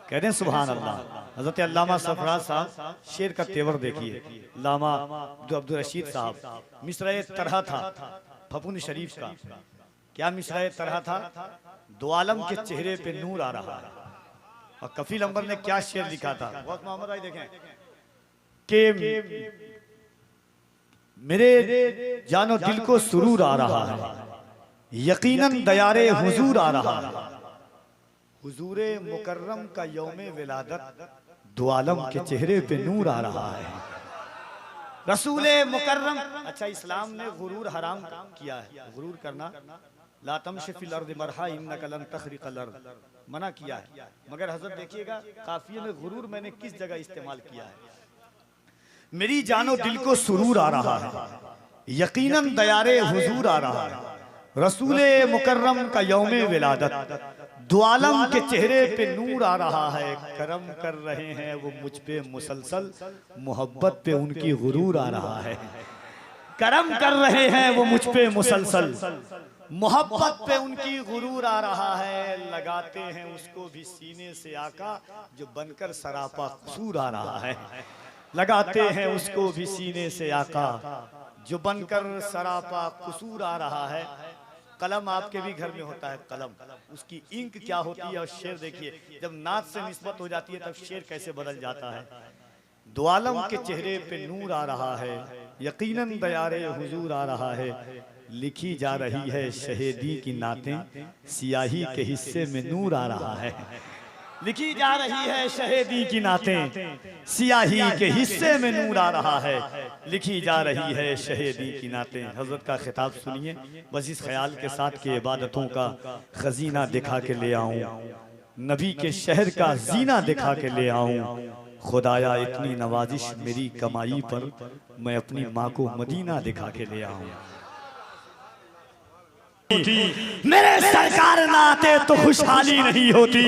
कह रहे हैं सुभान अल्लाह। हजरत अल्लामा सरफराज साहब शेर का तेवर देखिए। लामा जो अब्दुल रशीद साहब, मिसरा तरह था फपून शरीफ का। क्या मिसरा तरह था? दो आलम के चेहरे पे नूर आ रहा है। और कफील अंबर ने क्या शेर लिखा था, मोहम्मद भाई देखें कि मेरे जानो दिल को सुरूर आ रहा है, यकीनन दयारे हुजूर आ रहा है, हुजूरे मुकर्रम का यौमे विलादत, दो आलम के चेहरे पे नूर आ रहा है। रसूले मुकर्रम। अच्छा, इस्लाम ने गुरूर हराम किया है, गुरूर करना, ला तमशी फिल अर्द मरहा इन्नका लन तखरिकल अर्द, मना किया है। मगर हजरत देखिएगा काफिये में गुरूर मैंने किस जगह इस्तेमाल किया है। मेरी जानो दिल को सुरूर आ रहा है, यकीनन दयारे हुजूर आ रहा है, रसूले मुकर्रम का यौमे विलादत, दो आलम के चेहरे पे नूर आ रहा है। करम कर रहे हैं वो मुझ पे मुसलसल, मोहब्बत पे उनकी गुरूर आ रहा है। करम कर रहे हैं वो मुझ पे मुसलसल, मोहब्बत पे उनकी गुरूर आ रहा है। लगाते हैं उसको भी सीने से आका, जो बनकर सरापा कसूर आ रहा है। लगाते हैं उसको भी सीने से आका, जो बनकर सरापा कसूर आ रहा है। कलम आपके भी घर में होता है, कलम, उसकी इंक क्या होती है। और शेर देखिए, जब नात से निस्बत हो जाती है तब शेर कैसे बदल जाता है। दो आलम के चेहरे पे नूर आ रहा है, यकीनन दयारे हुजूर आ रहा है। लिखी जा रही है शहीदी की नातें, सियाही के हिस्से में नूर आ रहा है। लिखी जा रही है शहीदी की नातें, सियाही के हिस्से में नूर आ रहा है। लिखी जा रही है शहीदी की नातें। हजरत का खिताब सुनिए, बस इस ख्याल के साथ कि इबादतों का खजीना दिखा के ले आऊं, नबी के शहर का जीना दिखा के ले आऊं। खुदाया इतनी नवाजिश मेरी कमाई पर, मैं अपनी माँ को मदीना दिखा के ले आऊं। मेरे सरकार ना आते तो खुशहाली नहीं होती,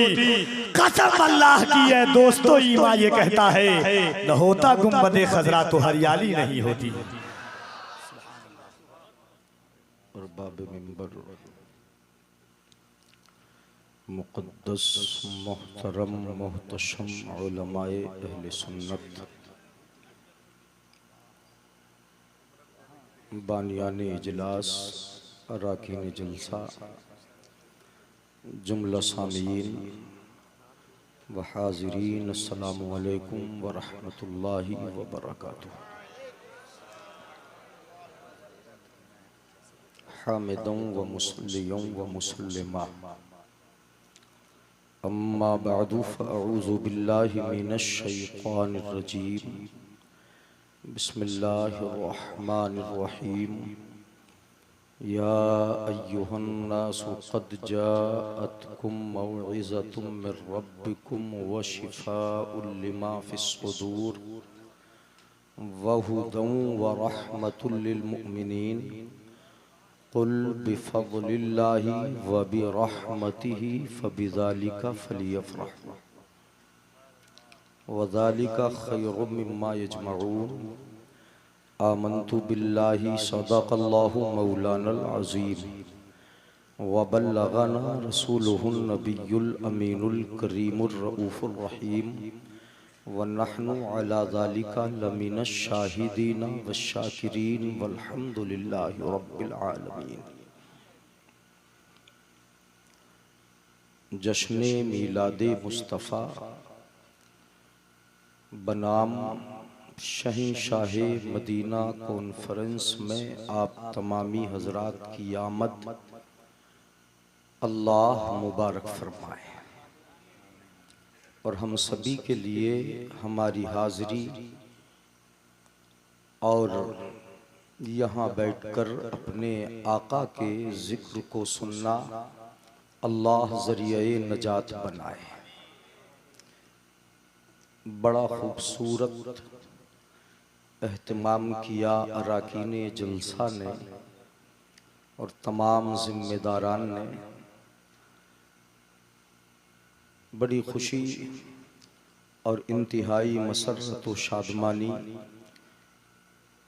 कसम अल्लाह की है दोस्तों ईमा ये कहता है, न होता गुंबदे खजरा तो हरियाली नहीं होती। और बाब मिंबर मुक़द्दस मोहतरम मोहतशम उलमाए अहले सुन्नत, बानियान इजलास, अराकीन जलसा, जुमला सामीन व हाज़िरीन, अस्सलामु अलैकुम व रहमतुल्लाहि व बरकातुहू। हामिदों व मुसल्लियों व मुसल्लिमा, अम्मा बअदु फ़अऊज़ु बिल्लाहि मिनश शैतानिर रजीम, बिस्मिल्लाहिर रहमानिर रहीम। या अय्युहन्नासु क़द जाअतकुम मौइज़तुम मिर रब्बिकुम व शिफ़ाउल लिमा फ़िस्सुदूर व हुदं व रहमतुल लिल मुमिनीन। क़ुल बिफ़ज़्लिल्लाहि व बिरहमतिहि फ़बिज़ालिका फ़लियफ़रहू व ज़ालिका ख़ैरुम मिम्मा यजमऊन। आमन्तु बिल्लाहि सदक़ल्लाहु मौलानल अज़ीम व बल्लगना रसूलुहुन नबियुल अमीनुल करीमुर रऊफ़ुर रहीम व नहनु अला ज़ालिका लमिनश शाहिदीन वश्शाकिरीन वल्हम्दुलिल्लाहि रब्बिल आलमीन। जश्न मीलादे मुस्तफ़ा बनाम शहंशाहे मदीना कॉन्फ्रेंस में आप तमामी हजरात की आमद अल्लाह मुबारक फरमाए और हम सभी के लिए हमारी हाज़िरी और यहाँ बैठकर अपने आका के ज़िक्र को सुनना अल्लाह ज़रिए नजात बनाए। बड़ा खूबसूरत एहतमाम किया अराकीन जलसा ने और तमाम ज़िम्मेदारान ने। बड़ी खुशी और इंतहाई मसरत व शादमानी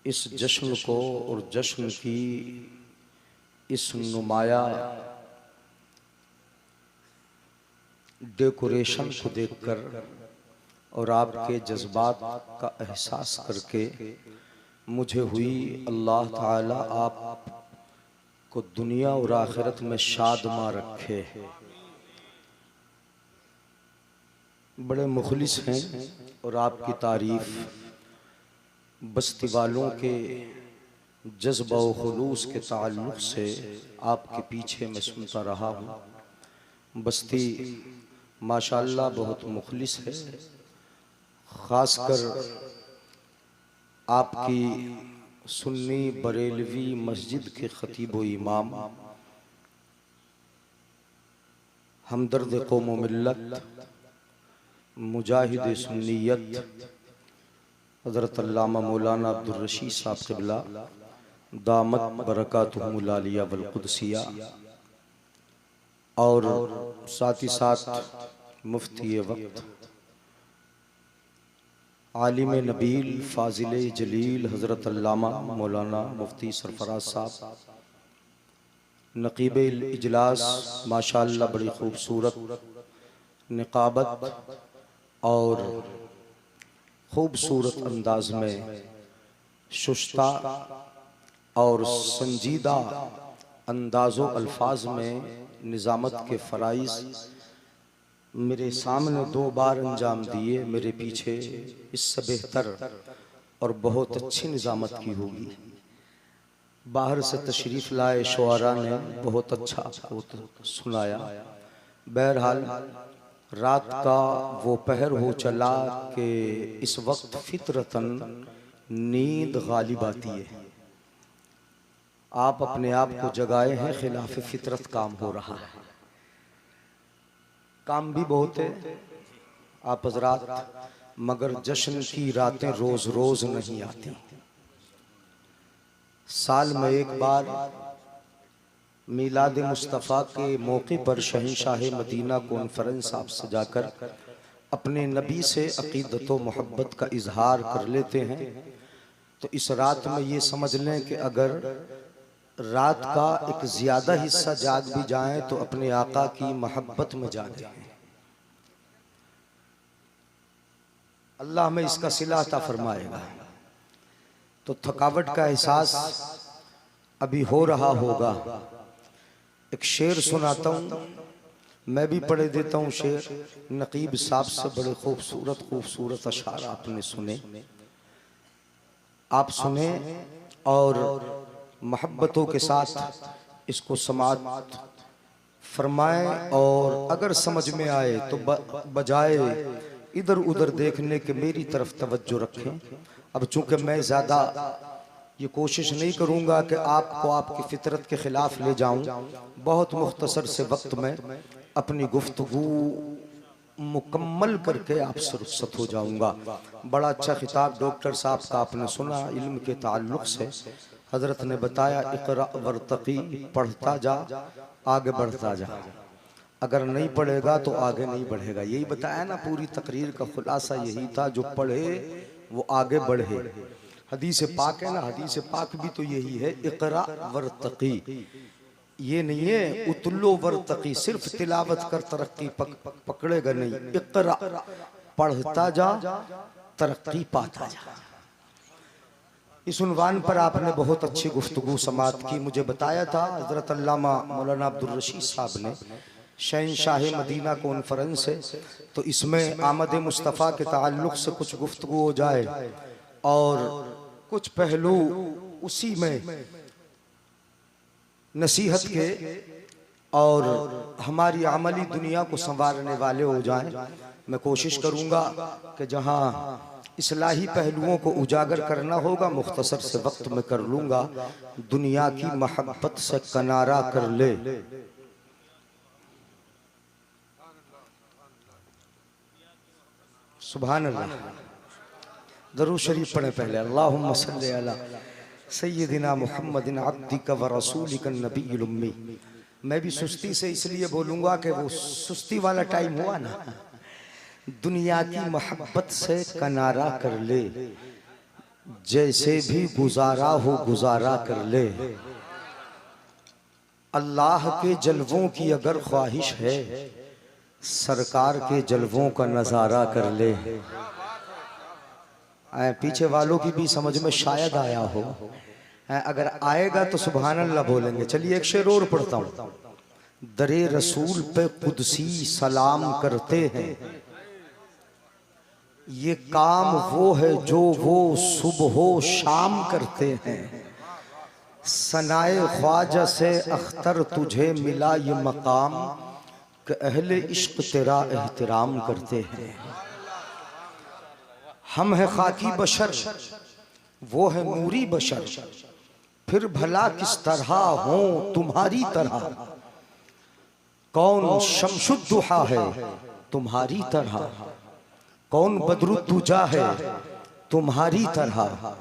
इस जश्न को और जश्न की इस नुमाया डेकोरेशन को देखकर और आपके जज्बात का एहसास करके मुझे हुई अल्लाह ताला आपको दुनिया और आखिरत में शादमा रखे। बड़े मुखलिस हैं और आपकी तारीफ बस्ती वालों के जज्बा व खुलूस के ताल्लुक़ से आपके पीछे मैं सुनता रहा हूँ। बस्ती माशाअल्लाह बहुत मुखलिस है। ख़ासकर आपकी सुन्नी बरेलवी मस्जिद के खतीब व इमाम हमदर्द कौम व मिल्लत मुजाहिद सुन्नियत हज़रत अल्लामा मौलाना अब्दुल रशीद साहब क़िबला दामत बरकातुहुमुल आलिया वल कुदसिया और साथ ही साथ मुफ्ती वक्त आलिम नबील फाजिल जलील हज़रत अल्लामा मौलाना मुफ्ती सरफराज साहब नक़ीब इजलास माशाअल्लाह बड़ी खूबसूरत निकाबत और खूबसूरत अंदाज में शुश्ता और संजीदा अंदाज़ो अल्फाज में निज़ामत के फ़राइज़ मेरे सामने 2 बार अंजाम दिए। मेरे पीछे इससे बेहतर और बहुत अच्छी निज़ामत की होगी। बाहर से तशरीफ़ लाए शुआरा ने बहुत अच्छा सुनाया। बहरहाल रात का वो पहर हो चला कि इस वक्त फितरतन नींद गालिब आती है। आप अपने आप को जगाए हैं, खिलाफ फितरत काम हो रहा है। काम भी बहुत है आप हजरात, मगर जश्न की रातें रोज रोज नहीं आती। साल में एक बार मीलाद मुस्तफ़ा के मौके पर शहंशाह मदीना कॉन्फ्रेंस आप सजाकर अपने नबी से अक़ीदत व मोहब्बत का इजहार कर लेते हैं। तो इस रात में ये समझ लें कि अगर रात का एक ज़्यादा हिस्सा जाग भी जाएं तो अपने आका की मोहब्बत में जागे। अल्लाह में इसका सिला अता फरमाएगा। तो थकावट का एहसास अभी हो रहा होगा। एक शेर सुनाता हूँ, मैं भी पढ़े देता हूँ शेर। नकीब साहब से बड़े खूबसूरत खूबसूरत अशार आपने सुने, आप सुने और मोहब्बतों के साथ इसको समाअत फरमाएं। और अगर समझ में आए तो बजाए इधर उधर देखने के मेरी तरफ तवज्जो रखें। अब चूंकि मैं ज़्यादा ये कोशिश नहीं करूंगा कि आपको आपकी फितरत के खिलाफ ले जाऊं, बहुत मुख्तसर से वक्त में अपनी गुफ्तगू मुकम्मल करके आपसे रुखसत हो जाऊंगा। बड़ा अच्छा खिताब डॉक्टर साहब का आपने सुना इल्म के ताल्लुक़ से। हजरत ने बताया इक़रा वर्तक़ी, पढ़ता जा आगे बढ़ता जा, अगर नहीं पढ़ेगा तो आगे नहीं बढ़ेगा। यही बताया ना, पूरी तकरीर का खुलासा यही था, जो पढ़े वो आगे बढ़े। हदीस पाक है ना, हदीस पाक भी तो यही है, इक़रा वर्तक़ी। ये नहीं है उतलो वर्तक़ी, सिर्फ तिलावत कर तरक्की पकड़ेगा नहीं। इक़रा, पढ़ता जा तरक्की पाता जा। इस उन्वान पर आपने बहुत अच्छी गुफ्तगू समाअत की। मुझे बताया था हज़रत अल्लामा मौलाना अब्दुल रशीद साहब ने शहंशाह मदीना कॉन्फ्रेंस है, तो इसमें आमद मुस्तफ़ा के ताल्लुक़ से कुछ गुफ्तगू हो जाए और कुछ पहलू उसी में नसीहत के और हमारी अमली दुनिया को संवारने वाले हो जाएं। मैं कोशिश करूंगा कि जहां इस्लाही पहलुओं को उजागर करना होगा मुख्तसर से वक्त में कर लूंगा। दुनिया की मोहब्बत से किनारा कर ले, सुभान अल्लाह। दरूद शरीफ पढ़े पहले, अल्लाहुम्मा सल्ली अला सय्यदिना मुहम्मदिन अब्दिका व रसूलिका नबिय्युल उम्मी। मैं भी सुस्ती से इसलिए बोलूंगा कि वो सुस्ती वाला टाइम हुआ ना। दुनिया की मोहब्बत से किनारा कर ले, जैसे भी गुजारा हो गुजारा कर ले। अल्लाह के जलवों की अगर ख्वाहिश है सरकार के जलवों का नजारा कर ले। पीछे वालों की भी समझ में शायद आया हो, अगर आएगा तो सुभान अल्लाह बोलेंगे। चलिए एक शेर और पढ़ता हूँ। दरे रसूल पे कुदसी सलाम करते हैं, ये काम वो है जो वो सुबह शाम करते हैं। सनाए ख्वाजा से अख्तर तुझे मिला ये मकाम, कि अहले इश्क तेरा एहतराम करते हैं। हम है खाकी बशर, वो है नूरी बशर, फिर भला किस तरह हो तुम्हारी तरह। कौन शमशुद्दुहा है तुम्हारी तरह, कौन बदरुद्दुजा है तुम्हारी तरह,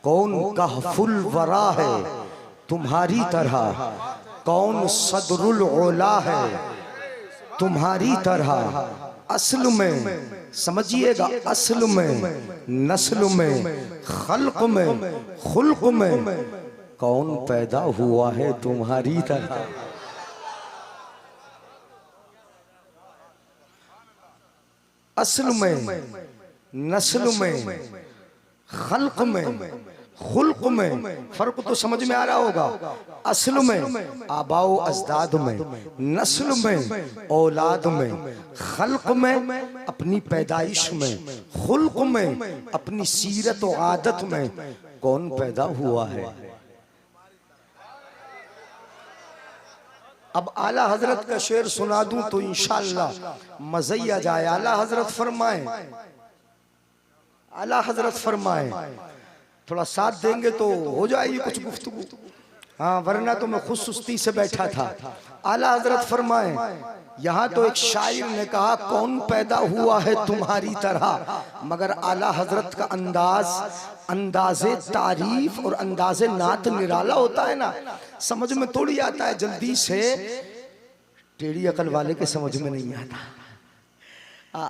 कौन कहफुल वरा है तुम्हारी तरह, कौन सदरुल ओला है तुम्हारी तरह। असल में समझिएगा, असल में, नस्ल में, खल्क में, खुल्क में कौन पैदा हुआ है तुम्हारी तरह। असल में, नस्ल में, खल्क में, खुल्क में फर्क तो समझ में आ रहा होगा। असल में आबाओ अजदाद में, नस्ल में औलाद में, खल्क में अपनी पैदाइश में, खुल्क में अपनी सीरत और आदत में कौन पैदा हुआ है। अब आला हजरत का शेर सुना दूं तो इंशाअल्लाह मज़ा ही आ जाए। आला हजरत फरमाए, आला हजरत फरमाए, थोड़ा साथ देंगे तो हो जाएगी कुछ गुफ्तगू, हाँ, वरना तो मैं खुद सुस्ती से बैठा था। आला हजरत फरमाए, यहाँ तो एक शायर ने कहा कौन पैदा हुआ है तुम्हारी तरह, मगर आला हजरत का अंदाज़े तारीफ और अंदाज़े नात निराला होता है ना, समझ में थोड़ी आता है जल्दी से, टेढ़ी अकल वाले के समझ में नहीं आता।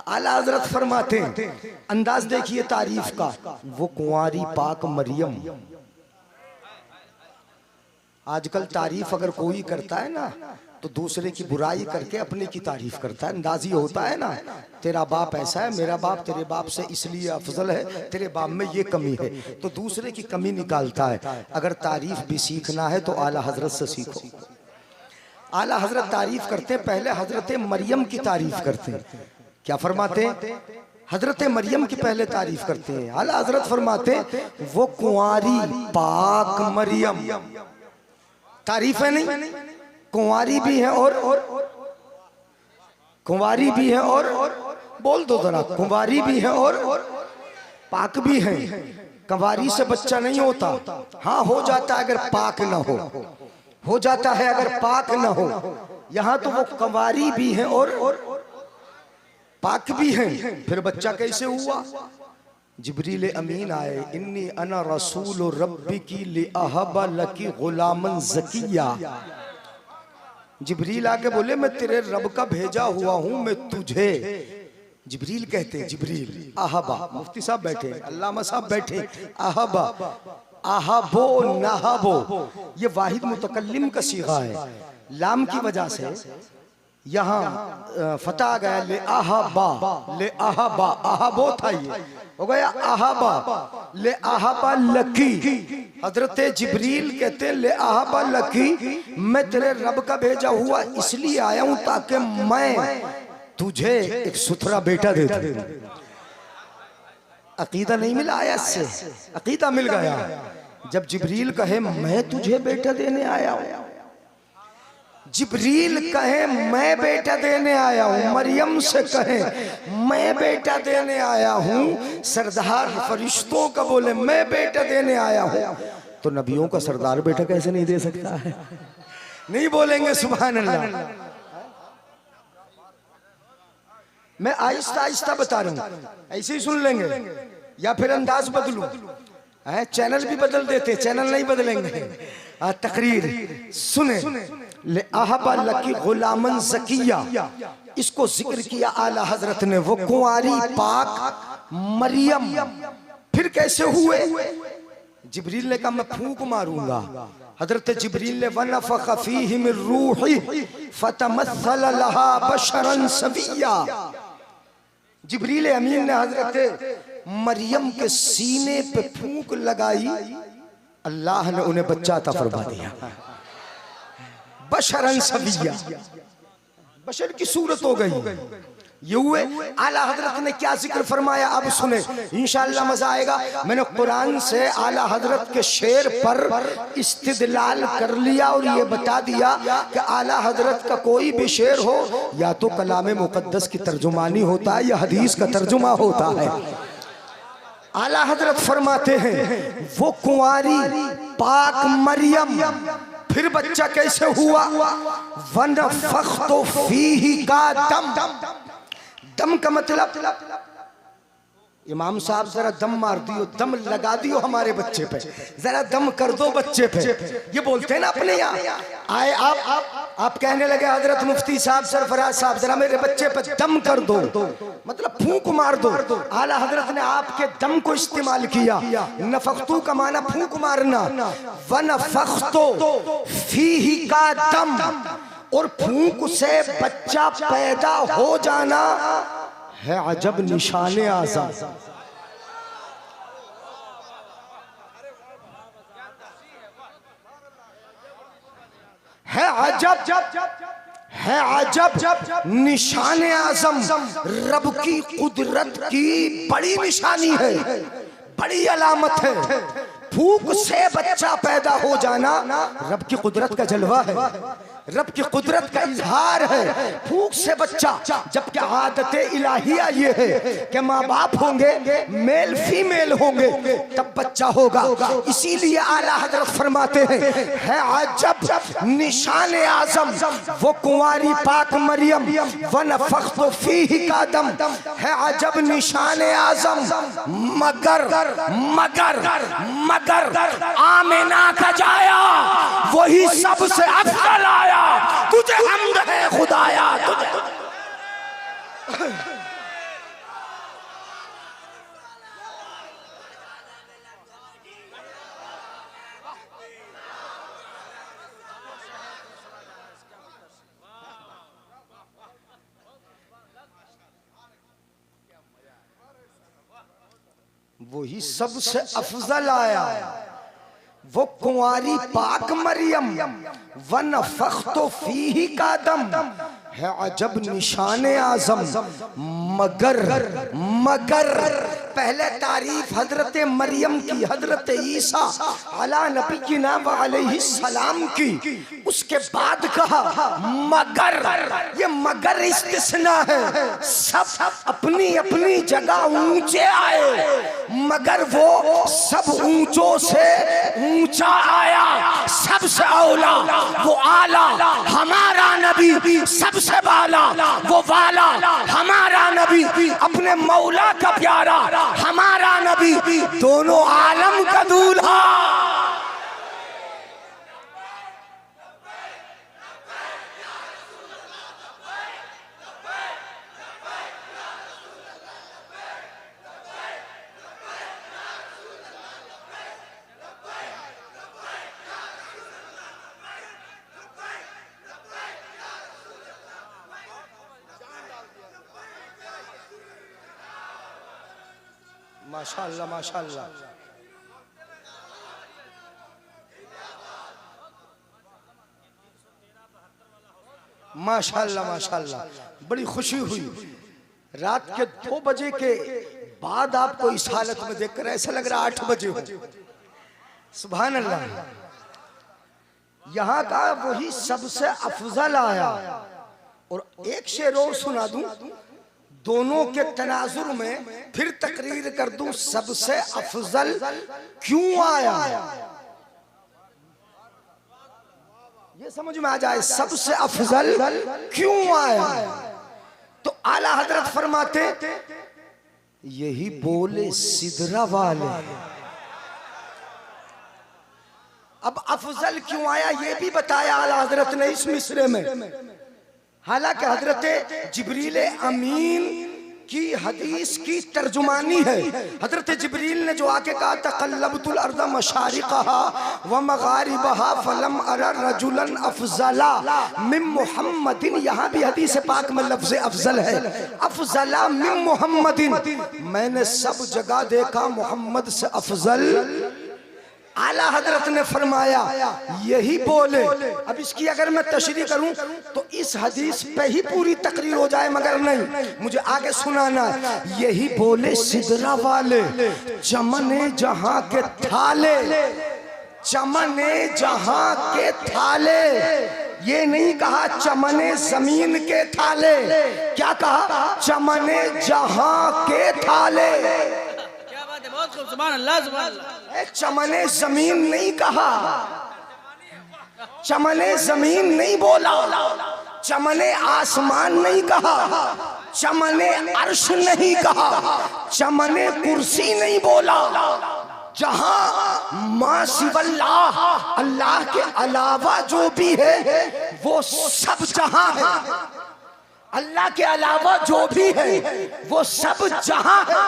आला हजरत फरमाते हैं, अंदाज देखिए तारीफ का, वो कुंवारी पाक मरियम। आजकल तारीफ अगर कोई करता है ना तो दूसरे की बुराई करके अपने की तारीफ करता है। अंदाजी होता है ना, तेरा बाप ऐसा है, मेरा बाप तेरे बाप से इसलिए अफजल है, तेरे बाप में ये कमी है, तो दूसरे की कमी निकालता है। अगर तारीफ भी सीखना है तो आला हजरत से सीखो। आला हजरत तारीफ करते हैं, पहले हजरत मरियम की तारीफ करते हैं। क्या फरमाते हैं? हजरत मरियम की पहले तारीफ करते हैं। आला हजरत फरमाते हैं, वो कुंवारी पाक मरियम। तारीफ है नहीं, कुंवारी भी है और कुंवारी भी है और बोल दो जरा, कुंवारी भी है और पाक भी है। कुंवारी से बच्चा नहीं होता, हाँ हो जाता है अगर पाक ना हो जाता है अगर पाक ना हो। यहाँ तो वो कुंवारी भी है और पाक भी है, फिर बच्चा कैसे हुआ? जिब्रील अमीन आए, इन्नी अना रसूल रब्बी की लिअहबा लकी गुलामन ज़किया। जिब्रील आके बोले मैं तेरे रब का भेजा हुआ हूं, मैं तुझे, जिब्रील कहते हैं, जिब्रील अहबा, मुफ्ती साहब बैठे, अल्लामा साहब बैठे, अहबा, अहबो नहबो, ये वाहिद मुतकल्लिम का सीगा है। लाम की वजह से यहाँ फता आ गया, ले अहबा, ले अहबा, अहबो था ये, हो गया अहबा, ले अहबा लकी। हजरत जिब्रील कहते हैं, ले अहबा लकी, मैं तेरे रब का भेजा हुआ इसलिए आया हूं ताकि मैं तुझे एक सुथरा बेटा दे दूं। अकीदा नहीं मिला आयत से, अकीदा मिल गया। जब जिब्रील कहे मैं तुझे बेटा देने आया हूं, जिब्रील कहे मैं बेटा देने आया हूं, मरियम से कहे मैं बेटा देने आया हूं, सरदार फरिश्तों का बोले मैं बेटा देने आया हूं, तो नबियों का सरदार बेटा कैसे नहीं दे सकता है? नहीं बोलेंगे सुभान अल्लाह। मैं आहिस्ता आहिस्ता बता रहा हूं, ऐसे ही सुन लेंगे या फिर अंदाज बदलूं, चैनल भी बदल देते, चैनल नहीं बदलेंगे। तकरीर सुने, ले अहबा लकी गुलामन ज़किया, इसको जिक्र किया आला हजरत ने, वो कुंवारी पाक मरियम। फिर कैसे हुए? जिब्रील ने कहा मैं फूंक मारूंगा, हजरत जिब्रील ने वनफ़ख़ फ़ीहि मिन रूही फ़तमस्सल लहा बशरन सविय्या। जिब्रील अमीन ने हजरत मरियम के सीने पे फूंक लगाई, अल्लाह ने उन्हें बच्चा अता फरमा दिया। बशरन सविय्या, बशर की सूरत हो गई। ये हुए आला हजरत ने क्या जिक्र फरमाया, अब सुने इंशाअल्लाह मजा आएगा। मैंने कुरान से आला हजरत के शेर पर इस्तिदलाल कर लिया और ये बता दिया कि आला हजरत का कोई भी शेर हो या तो कलाम मुकद्दस की तर्जुमानी होता है या हदीस का तर्जुमा होता है। आला हजरत फरमाते हैं वो कुंवारी पाक मरियम, फिर बच्चा कैसे हुआ, वनफ़ख़्तु फ़ीहि का दम। दम का मतलब, इमाम साहब जरा दम मार दियो, दम लगा दियो हमारे बच्चे पे, जरा दम कर दो बच्चे पे, ये बोलते हैं ना अपने यहाँ। आए आप कहने लगे हजरत मुफ्ती साहब सरफराज साहब जरा मेरे बच्चे पे दम कर दो, मतलब फूंक मार दो। आला हजरत ने आपके दम को इस्तेमाल किया। नफ़ख़्तु का माना फूंक मारना, वनफ़ख़्तु फ़ीहि का दम, और फूंक से बच्चा पैदा हो जाना है अजब निशाने आज़म। है अजब निशाने आज़म। रब की कुदरत की बड़ी निशानी है, बड़ी अलामत है। फूंक से बच्चा पैदा हो जाना रब की कुदरत का जलवा है, रब की कुदरत का इजहार है। फूंक से बच्चा, जबकि आदत इलाहिया ये है कि माँ बाप होंगे, मेल फीमेल होंगे, तब बच्चा होगा। इसीलिए आला हजरत फरमाते हैं है अजब निशान आजम वो कुंवारी पाक मरियम, वनफ़ख़्तु फ़ीहि का दम, है अजब निशान आजम। मगर मगर मगर आमिना का जाया वही सबसे अफजल आया, तुझे हम्द है खुदाया तुझे। वही सबसे अफजल आया वो कुंवारी पाक मरियम, वनफ़ख़्तु फ़ीहि का दम, है अजब निशाने आज़म। मगर मगर पहले तारीफ हजरत मरियम की, हजरत ईसा अला नबीना व अलैहि सलाम की, उसके बाद कहा मगर। ये मगर इस्तिस्ना है, सब अपनी अपनी जगह ऊंचे आए, मगर वो सब ऊंचों से ऊंचा आया, सबसे औला वो आला हमारा नबी, सबसे वाला वो वाला हमारा नबी, अपने मौला का प्यारा हमारा नबी, दोनों आलम का दूल्हा। माशाअल्लाह माशाअल्लाह। माशाअल्लाह माशाअल्लाह, बड़ी खुशी हुई। रात के 2 बजे के बाद आपको इस हालत में देखकर ऐसा लग रहा 8 बजे हो। सुभान अल्लाह। यहाँ का वही सबसे अफजल आया। और एक शेर और सुना दूं, दोनों के तनाजुर में फिर तकरीर कर दूं, सबसे अफजल क्यों आया, ये समझ में आ जाए। सबसे अफजल क्यों आया, तो आला हजरत फरमाते यही बोले सिदरा वाले। अब अफजल क्यों आया ये भी बताया आला हजरत ने इस मिसरे में। हालांकि हजरत जिब्रील अमीन की इसी हदीस की तर्जुमानी है। हजरत जिब्रील ने जो आके कहा तक़ल्लबतुल अर्ज़ मशारिक़हा व मग़ारिबहा फलम अरा रजुलन अफ़ज़ला मिन मुहम्मदिन, यहाँ भी हदीस पाक में लफ्ज़ अफ़ज़ल है, अफ़ज़ला मिन मुहम्मदिन, मैंने सब जगह देखा मोहम्मद से अफ़ज़ल। आला हजरत ने फरमाया यही बोले। अब इसकी अगर मैं तशरीह करूं तो इस हदीस पे ही पूरी तकरीर हो जाए, मगर नहीं, मुझे आगे सुनाना है। यही बोले सिदरा वाले चमने जहां के थाले, चमने जहां के थाले, ये नहीं कहा चमने जमीन के थाले, क्या कहा? चमने जहां के थाले। सुभान अल्लाह, सुभान अल्लाह। चमने जमीन नहीं कहा, चमने जमीन नहीं बोला, चमने आसमान नहीं कहा, चमने अर्श नहीं कहा, चमने कुर्सी नहीं बोला। जहां मां सिवल्लाह, अल्लाह के अलावा जो भी है वो सब जहां है, अल्लाह के अलावा जो भी है वो सब जहां है।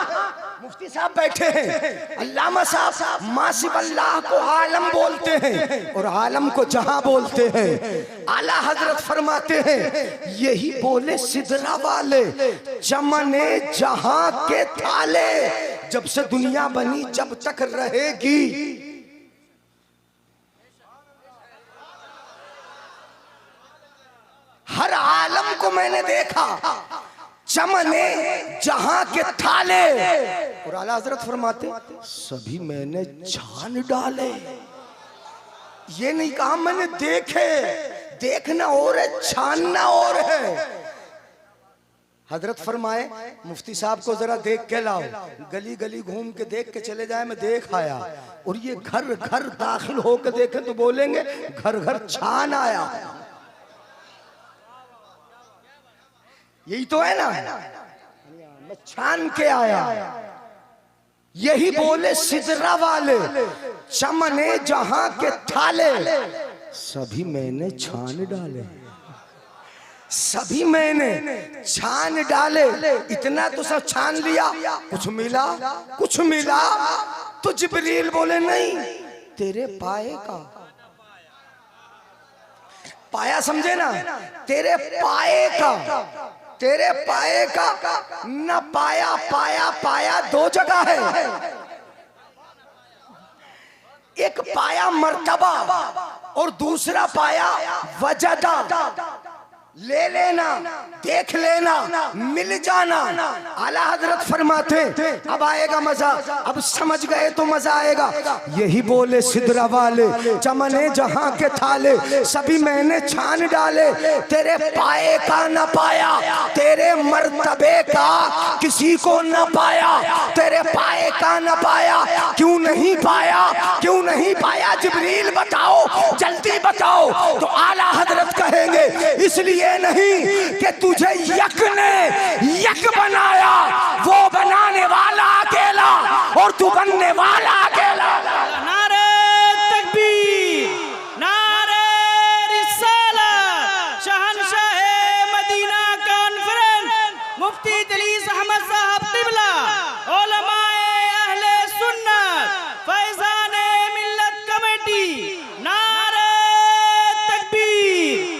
मुफ्ती साहब बैठे हैं, अल्लामा साहब मासिब अल्लाह को आलम बोलते हैं और आलम को जहां बोलते हैं। आला हजरत फरमाते हैं यही बोले सिदरा वाले चमने जहां के थाले, जब से दुनिया बनी जब तक रहेगी, हर आलम को मैंने देखा चमने जहां के थाले। और आला हजरत फरमाते सभी मैंने छान डाले। ये नहीं कहा मैंने देखे, देखना और है, छानना और है। हजरत फरमाए मुफ्ती साहब को जरा देख के लाओ, गली गली घूम के देख के चले जाए, मैं देख आया। और ये घर घर दाखिल होकर देखे तो बोलेंगे घर घर छान आया। यही तो है ना, मैं छान के आया। यही बोले सिदरा वाले चमने जहां के थाले, सभी मैंने छान डाले, सभी मैंने छान डाले। इतना तो सब छान लिया, कुछ मिला, कुछ मिला तो जिब्रील बोले नहीं, तेरे पाए का पाया, समझे ना, तेरे पाए का, तेरे पाए का न पाया, पाया पाया दो जगह है। एक पाया मर्तबा और दूसरा पाया वजदा। ले लेना, देख लेना, मिल जाना। आला हजरत फरमाते अब आएगा मजा, अब समझ गए तो मजा आएगा। यही बोले सिदरा वाले चमने जहां के थाले, सभी मैंने छान डाले, तेरे पाए का न पाया, तेरे मर्तबे का किसी को न पाया, तेरे पाए का न पाया। क्यों नहीं पाया, क्यों नहीं पाया जिब्रील बताओ, जल्दी बताओ। तो आला हजरत कहेंगे इसलिए नहीं कि तुझे यक ने यक बनाया, वो बनाने वाला अकेला और तू बनने वाला अकेला। नारे तकबीर, नारे रिसालत, शहंशाह मदीना कॉन्फ्रेंस मुफ्ती इदरीस अहमद साहब क़िबला, उलमाए अहले सुन्नत, फैज़ाने मिल्लत कमेटी, नारे तकबीर,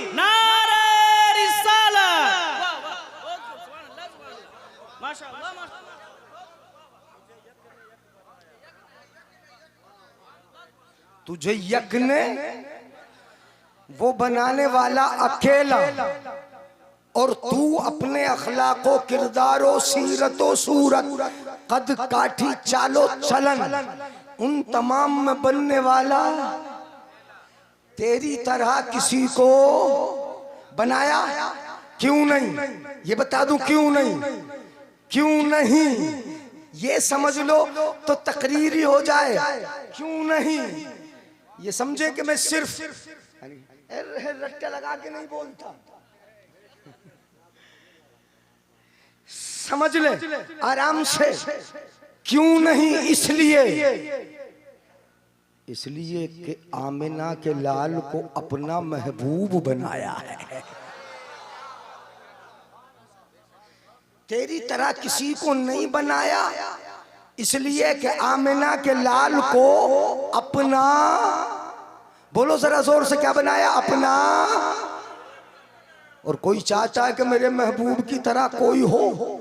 तुझे यक ने वो बनाने वाला अकेला और तू अपने अखलाको किरदारो सीरतो सूरत कद काठी चालो चलन उन तमाम में बनने वाला तेरी तरह किसी को बनाया क्यों नहीं? ये बता दूं क्यों नहीं, क्यों नहीं ये समझ लो तो तकरीर ही हो जाए। क्यों नहीं ये समझे कि मैं सिर्फ रट्टा लगा के नहीं बोलता, समझ ले आराम से। क्यों नहीं? इसलिए कि आमिना के लाल को अपना महबूब बनाया है। तेरी तरह किसी को नहीं बनाया, इसलिए कि आमिना के लाल को अपना, बोलो जरा जोर से, क्या बनाया? अपना। और कोई चाहता है कि मेरे महबूब की तरह कोई हो?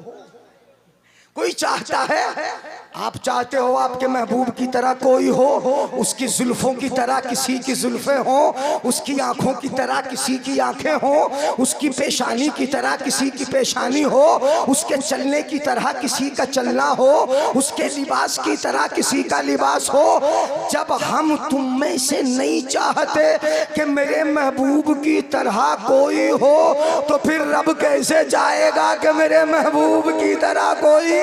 कोई चाहता है? आप चाहते हो आपके महबूब की तरह कोई हो, उसकी जुल्फों की तरह किसी की जुल्फें हो, उसकी आंखों की तरह किसी की आंखें हो, उसकी पेशानी की तरह किसी की पेशानी हो, उसके चलने की तरह किसी का चलना हो, उसके लिबास की तरह किसी का लिबास हो। जब हम तुम में से नहीं चाहते कि मेरे महबूब की तरह कोई हो, तो फिर रब कैसे जाएगा कि मेरे महबूब की तरह कोई?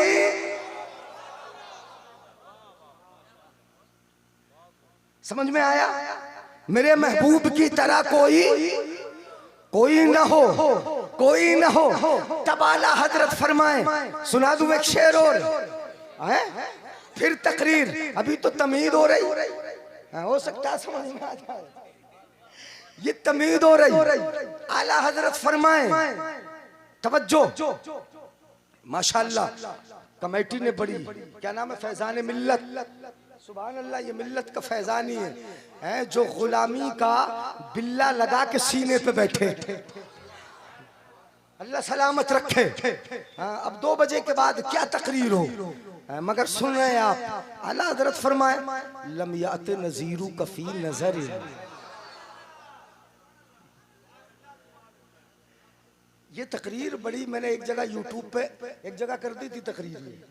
समझ में आया? मेरे महबूब की तरह कोई न हो, कोई न हो। तब आला हजरत फरमाए, सुना दूं एक शेर और है? फिर तकरीर। अभी तो तमीद हो रही है, हो सकता है समझ में आ जाए, ये तमीद हो रही। आला हजरत फरमाए, तवज्जो, माशाअल्लाह कमेटी ने बड़ी, क्या नाम है, फैजान मिल्लत, सुभान अल्लाह, ये मिल्लत का फैजानी है जो गुलामी का बिल्ला लगा के सीने पे बैठे। अल्लाह सलामत रखे। अब 2 बजे के बाद क्या तकरीर हो, मगर सुन रहे हैं आप। आला हज़रत फरमाए, लम यात नज़ीरू कफ़ी नज़र। ये तकरीर बड़ी, मैंने एक जगह यूट्यूब पे एक जगह कर दी थी तकरीर।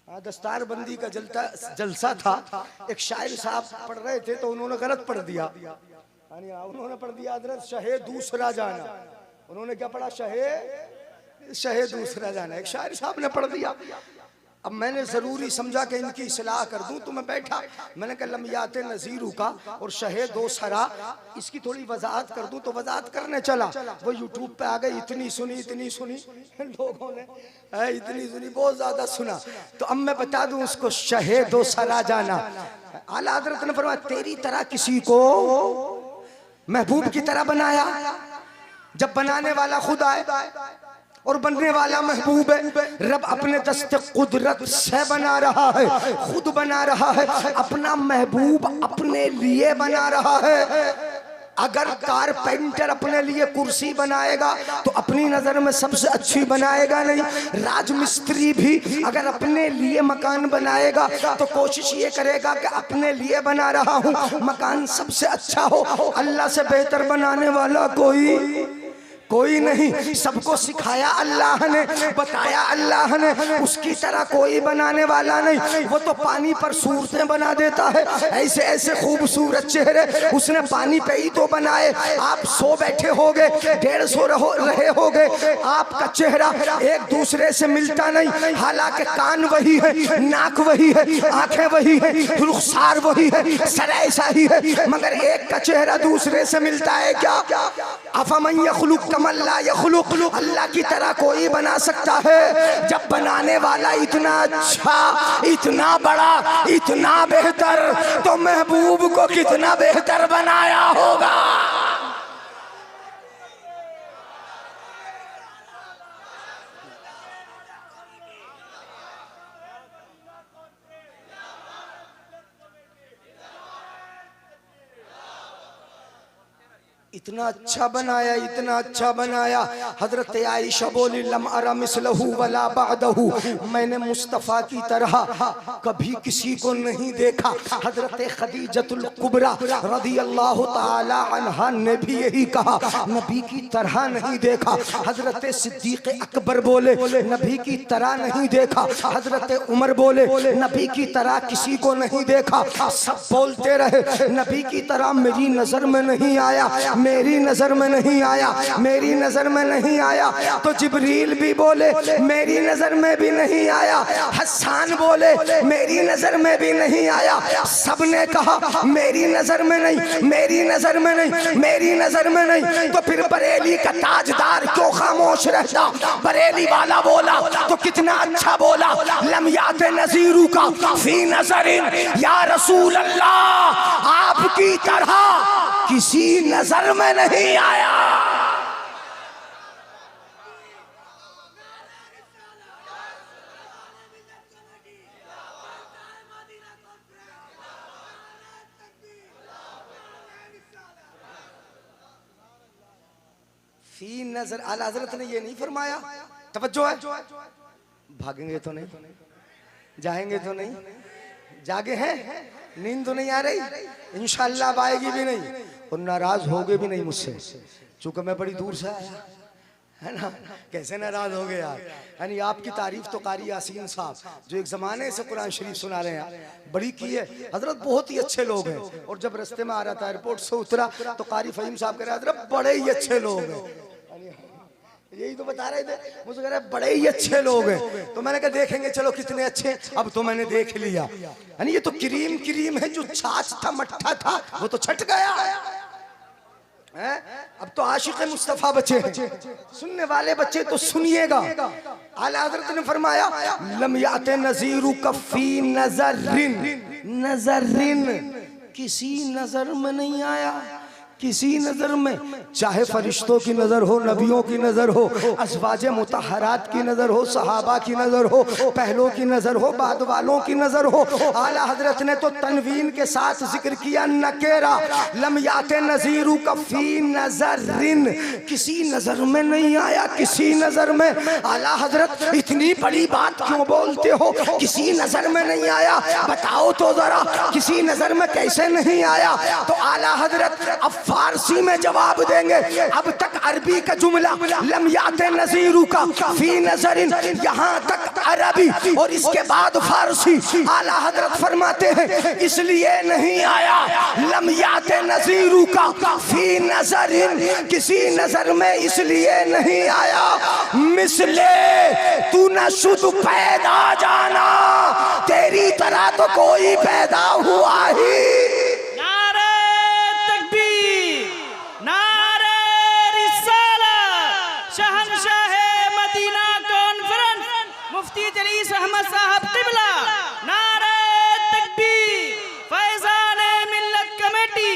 दस्तार बंदी का जलसा था, एक शायर साहब पढ़ रहे थे तो उन्होंने गलत पढ़ दिया। उन्होंने पढ़ दिया हज़रत शहे दूसरा जाना, उन्होंने क्या पढ़ा? शहे दूसरा जाना, एक शायर साहब ने पढ़ दिया। अब मैंने जरूरी समझा कि इनकी इस्लाह कर दूं, तो मैं बैठा, मैंने कहा लम्याते नज़ीरू का और शहे दो सरा, इसकी थोड़ी वजाहत कर दूं, तो वजाहत करने चला। वो यूट्यूब पे आ गई, इतनी सुनी लोगों ने, इतनी सुनी, बहुत ज्यादा सुना। तो अब मैं बता दूं उसको, शहे दो सरा जाना। आला हज़रत ने फरमाया, तेरी तरह किसी को महबूब की तरह बनाया? जब बनाने वाला खुद आए और बनने वाला महबूब है। रब अपने दस्ते कुदरत से बना रहा है, खुद बना रहा है, अपना महबूब अपने लिए बना रहा है। अगर कारपेंटर अपने लिए कुर्सी बनाएगा तो अपनी नजर में सबसे अच्छी बनाएगा नहीं। राजमिस्त्री भी अगर अपने लिए मकान बनाएगा तो कोशिश ये करेगा कि अपने लिए बना रहा हूँ, मकान सबसे अच्छा हो। अल्लाह से बेहतर बनाने वाला कोई नहीं। सबको सिखाया अल्लाह ने, बताया अल्लाह ने, उसकी तरह कोई बनाने वाला नहीं। वो तो पानी पर सूरतें बना देता है, ऐसे ऐसे खूबसूरत चेहरे उसने पानी पे ही तो बनाए। आप 100 बैठे होगे, 150 रहे होगे, आपका चेहरा एक दूसरे से मिलता नहीं। हालांकि कान वही है, नाक वही है, आंखें वही है, रुखसार वही है, सर ऐसा ही है, मगर एक का चेहरा दूसरे से मिलता है क्या? अफमन यखलुक कमल्ला यखलुक, अल्लाह की तरह कोई बना सकता है? जब बनाने वाला इतना अच्छा, इतना बड़ा, इतना बेहतर, तो महबूब को कितना बेहतर बनाया होगा। इतना अच्छा बनाया, इतना अच्छा बनाया। हजरत आयशा बोली, लम अरा मिसलहु वला बअदहु, मैंने मुस्तफ़ा की तरह कभी किसी को नहीं देखा। हजरत खदीजतुल कुबरा रज़ियल्लाहु ताला अन्हा ने भी यही कहा, नबी की तरह नहीं देखा। हजरत सिद्दीक़ अकबर बोले, नबी की तरह नहीं देखा। हजरत उमर बोले, नबी की तरह किसी को नहीं देखा। सब बोलते रहे, नबी की तरह मेरी नजर में नहीं आया, मेरी नजर में नहीं आया, मेरी नजर में नहीं आया। तो जिब्रील भी बोले, मेरी नजर में भी नहीं आया। हसन बोले, मेरी नजर में भी नहीं आया। सबने कहा मेरी नजर में नहीं, मेरी नजर में नहीं, मेरी नजर में नहीं। तो फिर बरेली का ताजदार क्यों खामोश रहता? बरेली वाला बोला तो कितना अच्छा बोला, लम यात नज़ीरू का फी नजरिन या रसूल अल्लाह, आपकी तरह किसी नजर में नहीं आया। फी नजर, आला हजरत ने ये नहीं फरमाया, तवज्जो है, भागेंगे तो नहीं, जाएंगे तो नहीं, जागे हैं, नींद तो नहीं आ रही, इंशाअल्लाह अब आएगी भी नहीं, और नाराज होगे भी नहीं मुझसे, चूंकि मैं बड़ी दूर से आया, है ना, कैसे नाराज हो गए यार। यानी आपकी तारीफ तो कारी यासीन साहब जो एक जमाने से कुरान शरीफ सुना रहे हैं बड़ी की है, हजरत बहुत ही अच्छे लोग हैं। और जब रास्ते में आ रहा था एयरपोर्ट से उतरा तो कारी फहीम साहब कह रहे हजरत बड़े ही अच्छे लोग हैं, यही तो बता रहे थे, मुझे कह रहे बड़े ही अच्छे लोग हैं। तो मैंने कहा देखेंगे चलो कितने अच्छे, अब तो मैंने देख लिया। यानी ये तो क्रीम क्रीम है, जो छाछ था मट्ठा था वो तो छट गया है। अब तो आशिक मुस्तफा बचे हैं, सुनने वाले बच्चे तो सुनिएगा। आला हजरत ने फरमाया लम याते नजीरु कफी नजरिन, नजरिन किसी नजर में नहीं आया, किसी नजर में, चाहे फरिश्तों की नजर हो, नबियों की नजर हो, अज़वाजे मुतहरात की नजर हो, सहाबा की नजर हो, पहलों की नजर हो, बाद वालों की नजर हो। आला हजरत ने तो तनवीन के साथ जिक्र किया नकेरा, लम याते नजीरु कफी नजरिन, किसी नजर में नहीं आया, किसी नजर में। आला हजरत इतनी बड़ी बात क्यों बोलते हो, किसी नजर में नहीं आया, बताओ तो जरा किसी नजर में कैसे नहीं आया। तो आला हजरत अब फारसी में जवाब देंगे। अब तक अरबी का जुमला लम याते नजीरु का फी नजरिन, यहाँ तक अरबी और इसके बाद फारसी। आला हजरत फरमाते हैं इसलिए नहीं आया लम याते नजीरु का फी नजरिन, किसी नजर में इसलिए नहीं आया, मिसले तू न शुद्ध पैदा जाना, तेरी तरह तो कोई पैदा हुआ ही। मुफ्ती तलीस अहमद साहब क़िबला, नारे तकबीर, फैज़ान मिल्लत कमेटी।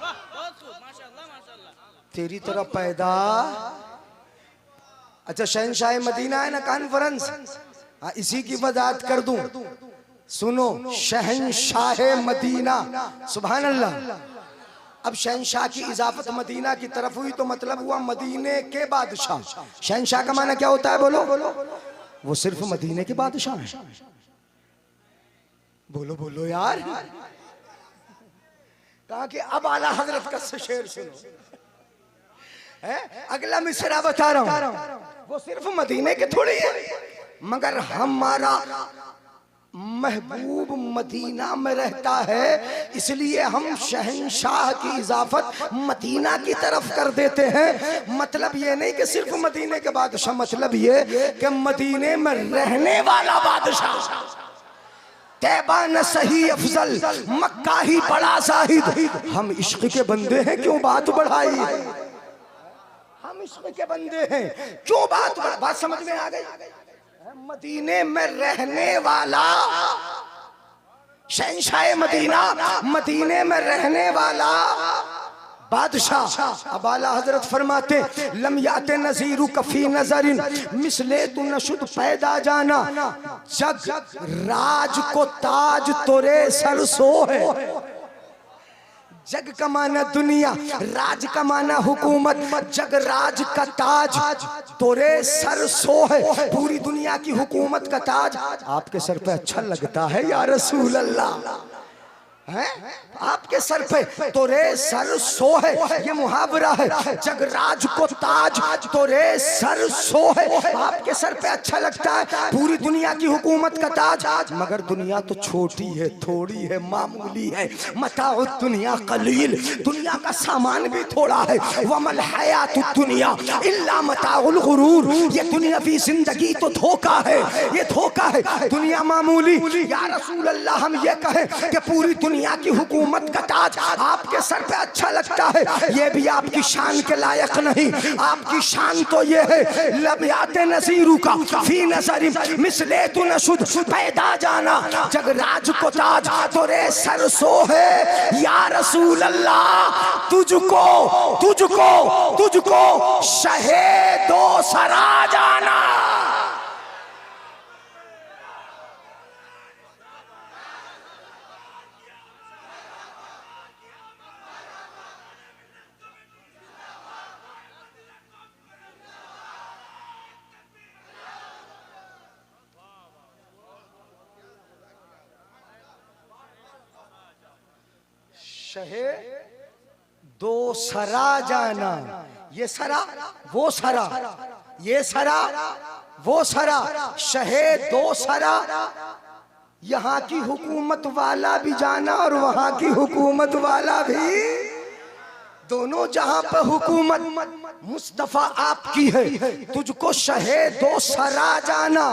माशाअल्लाह माशाअल्लाह। तेरी तरह पैदा, अच्छा शहंशाह मदीना है ना कॉन्फ्रेंस, हाँ इसी की वजाहत कर दूं, सुनो शहंशाह मदीना, सुभान अल्लाह। अब शहंशाह की इजाफत मदीना की तरफ हुई तो मतलब हुआ मदीने के बादशाह। शहंशाह का माना क्या होता है बोलो, वो सिर्फ मदीने के बादशाह हैं। बोलो बोलो यार, कहा कि अब आला हजरत का शेर सुनो है। अगला मिसरा बता रहा हूं, वो सिर्फ मदीने के थोड़ी है, मगर हमारा महबूब मदीना में रहता है, इसलिए हम शहंशाह की इजाफत मदीना की तरफ कर देते हैं। मतलब ये नहीं कि सिर्फ मदीने के बादशाह, मतलब ये कि मदीने में रहने वाला बादशाह। तैबा न सही अफजल, मक्का ही बड़ा जाहिद। हम इश्क के बंदे हैं, क्यों बात बढ़ाई, हम इश्क के बंदे हैं, क्यों बात समझ में आ गई। मदीने में रहने वाला शहंशाह मदीना, मदीने में रहने वाला बादशाह। अब आला हजरत फरमाते लम याते नजीरु कफी नजरिन, मिसले तू नशुद पैदा जाना, जग राज को ताज तोरे सर सो है। जग का माना दुनिया, राज का माना हुकूमत, जग राज का ताज तोरे सर सो है। पूरी दुनिया की हुकूमत का ताज आपके सर पे अच्छा लगता है या रसूल अल्लाह, है आपके सर पे तोरे सर सो है, ये मुहावरा है। जग राज को ताज तोरे सर सो है, आपके सर पे अच्छा लगता है पूरी दुनिया की हुकूमत का ताज, मगर दुनिया तो छोटी है, थोड़ी है, मामूली है। मताउ दुनिया कलील, दुनिया का सामान भी थोड़ा है। वमल हयातु दुनिया इल्ला मताउल गुरूर, ये दुनियावी जिंदगी तो धोखा है, ये धोखा है, दुनिया मामूली। या रसूल अल्लाह हम ये कहें कि पूरी दुनिया की हुकूमत का ताज आपके सर पे अच्छा लगता है, ये भी आपकी शान के लायक नहीं। आपकी शान तो ये है लम्याते नसीरू का फी नजरी मिसले तू नशुद पैदा जाना, जग राज को ताज तोरे सर सो है। या रसूल अल्लाह तुझको तुझको तुझको शहे दो सरा जाना। शहे दो सरा जाना, ये सरा वो सरा, ये सरा वो सरा, शहे दो सरा, यहाँ की हुकूमत वाला भी जाना और वहाँ की हुकूमत वाला भी, दोनों जहां पर हुकूमत मुस्तफा आपकी है, तुझको शहे दो सरा जाना।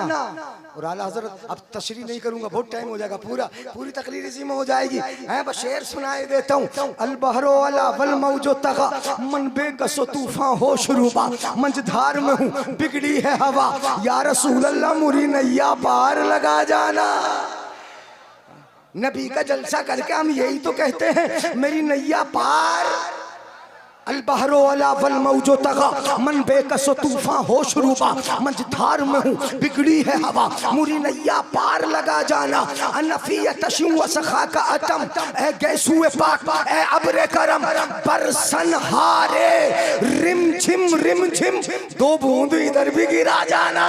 और आला हजरत, अब तशरी नहीं करूंगा, बहुत टाइम हो जाएगा, पूरी तकरीर इसी में हो जाएगी। मैं बस शेर सुनाए देता हूँ। अल बहरो अला वल मौजो तगा, मन बेकसो तूफान हो शुरूबा, मंझधार में हूँ बिगड़ी है हवा, या रसूल अल्लाह मुरी नैया पार लगा जाना। नबी का जलसा करके हम यही तो कहते हैं, मेरी नैया पार। अल बहरो अला वल मौजो तगा, मन बेकसो तूफान हो शुरूबा, मंझधार में हूँ बिगड़ी है हवा, मुरी नैया पार लगा जाना। अनफिया तशू व सखा का अतम, ए गैसुए पाक ए अब्रे करम, बरसन हारे रिम झिम, दो बूंद इधर भी गिरा जाना।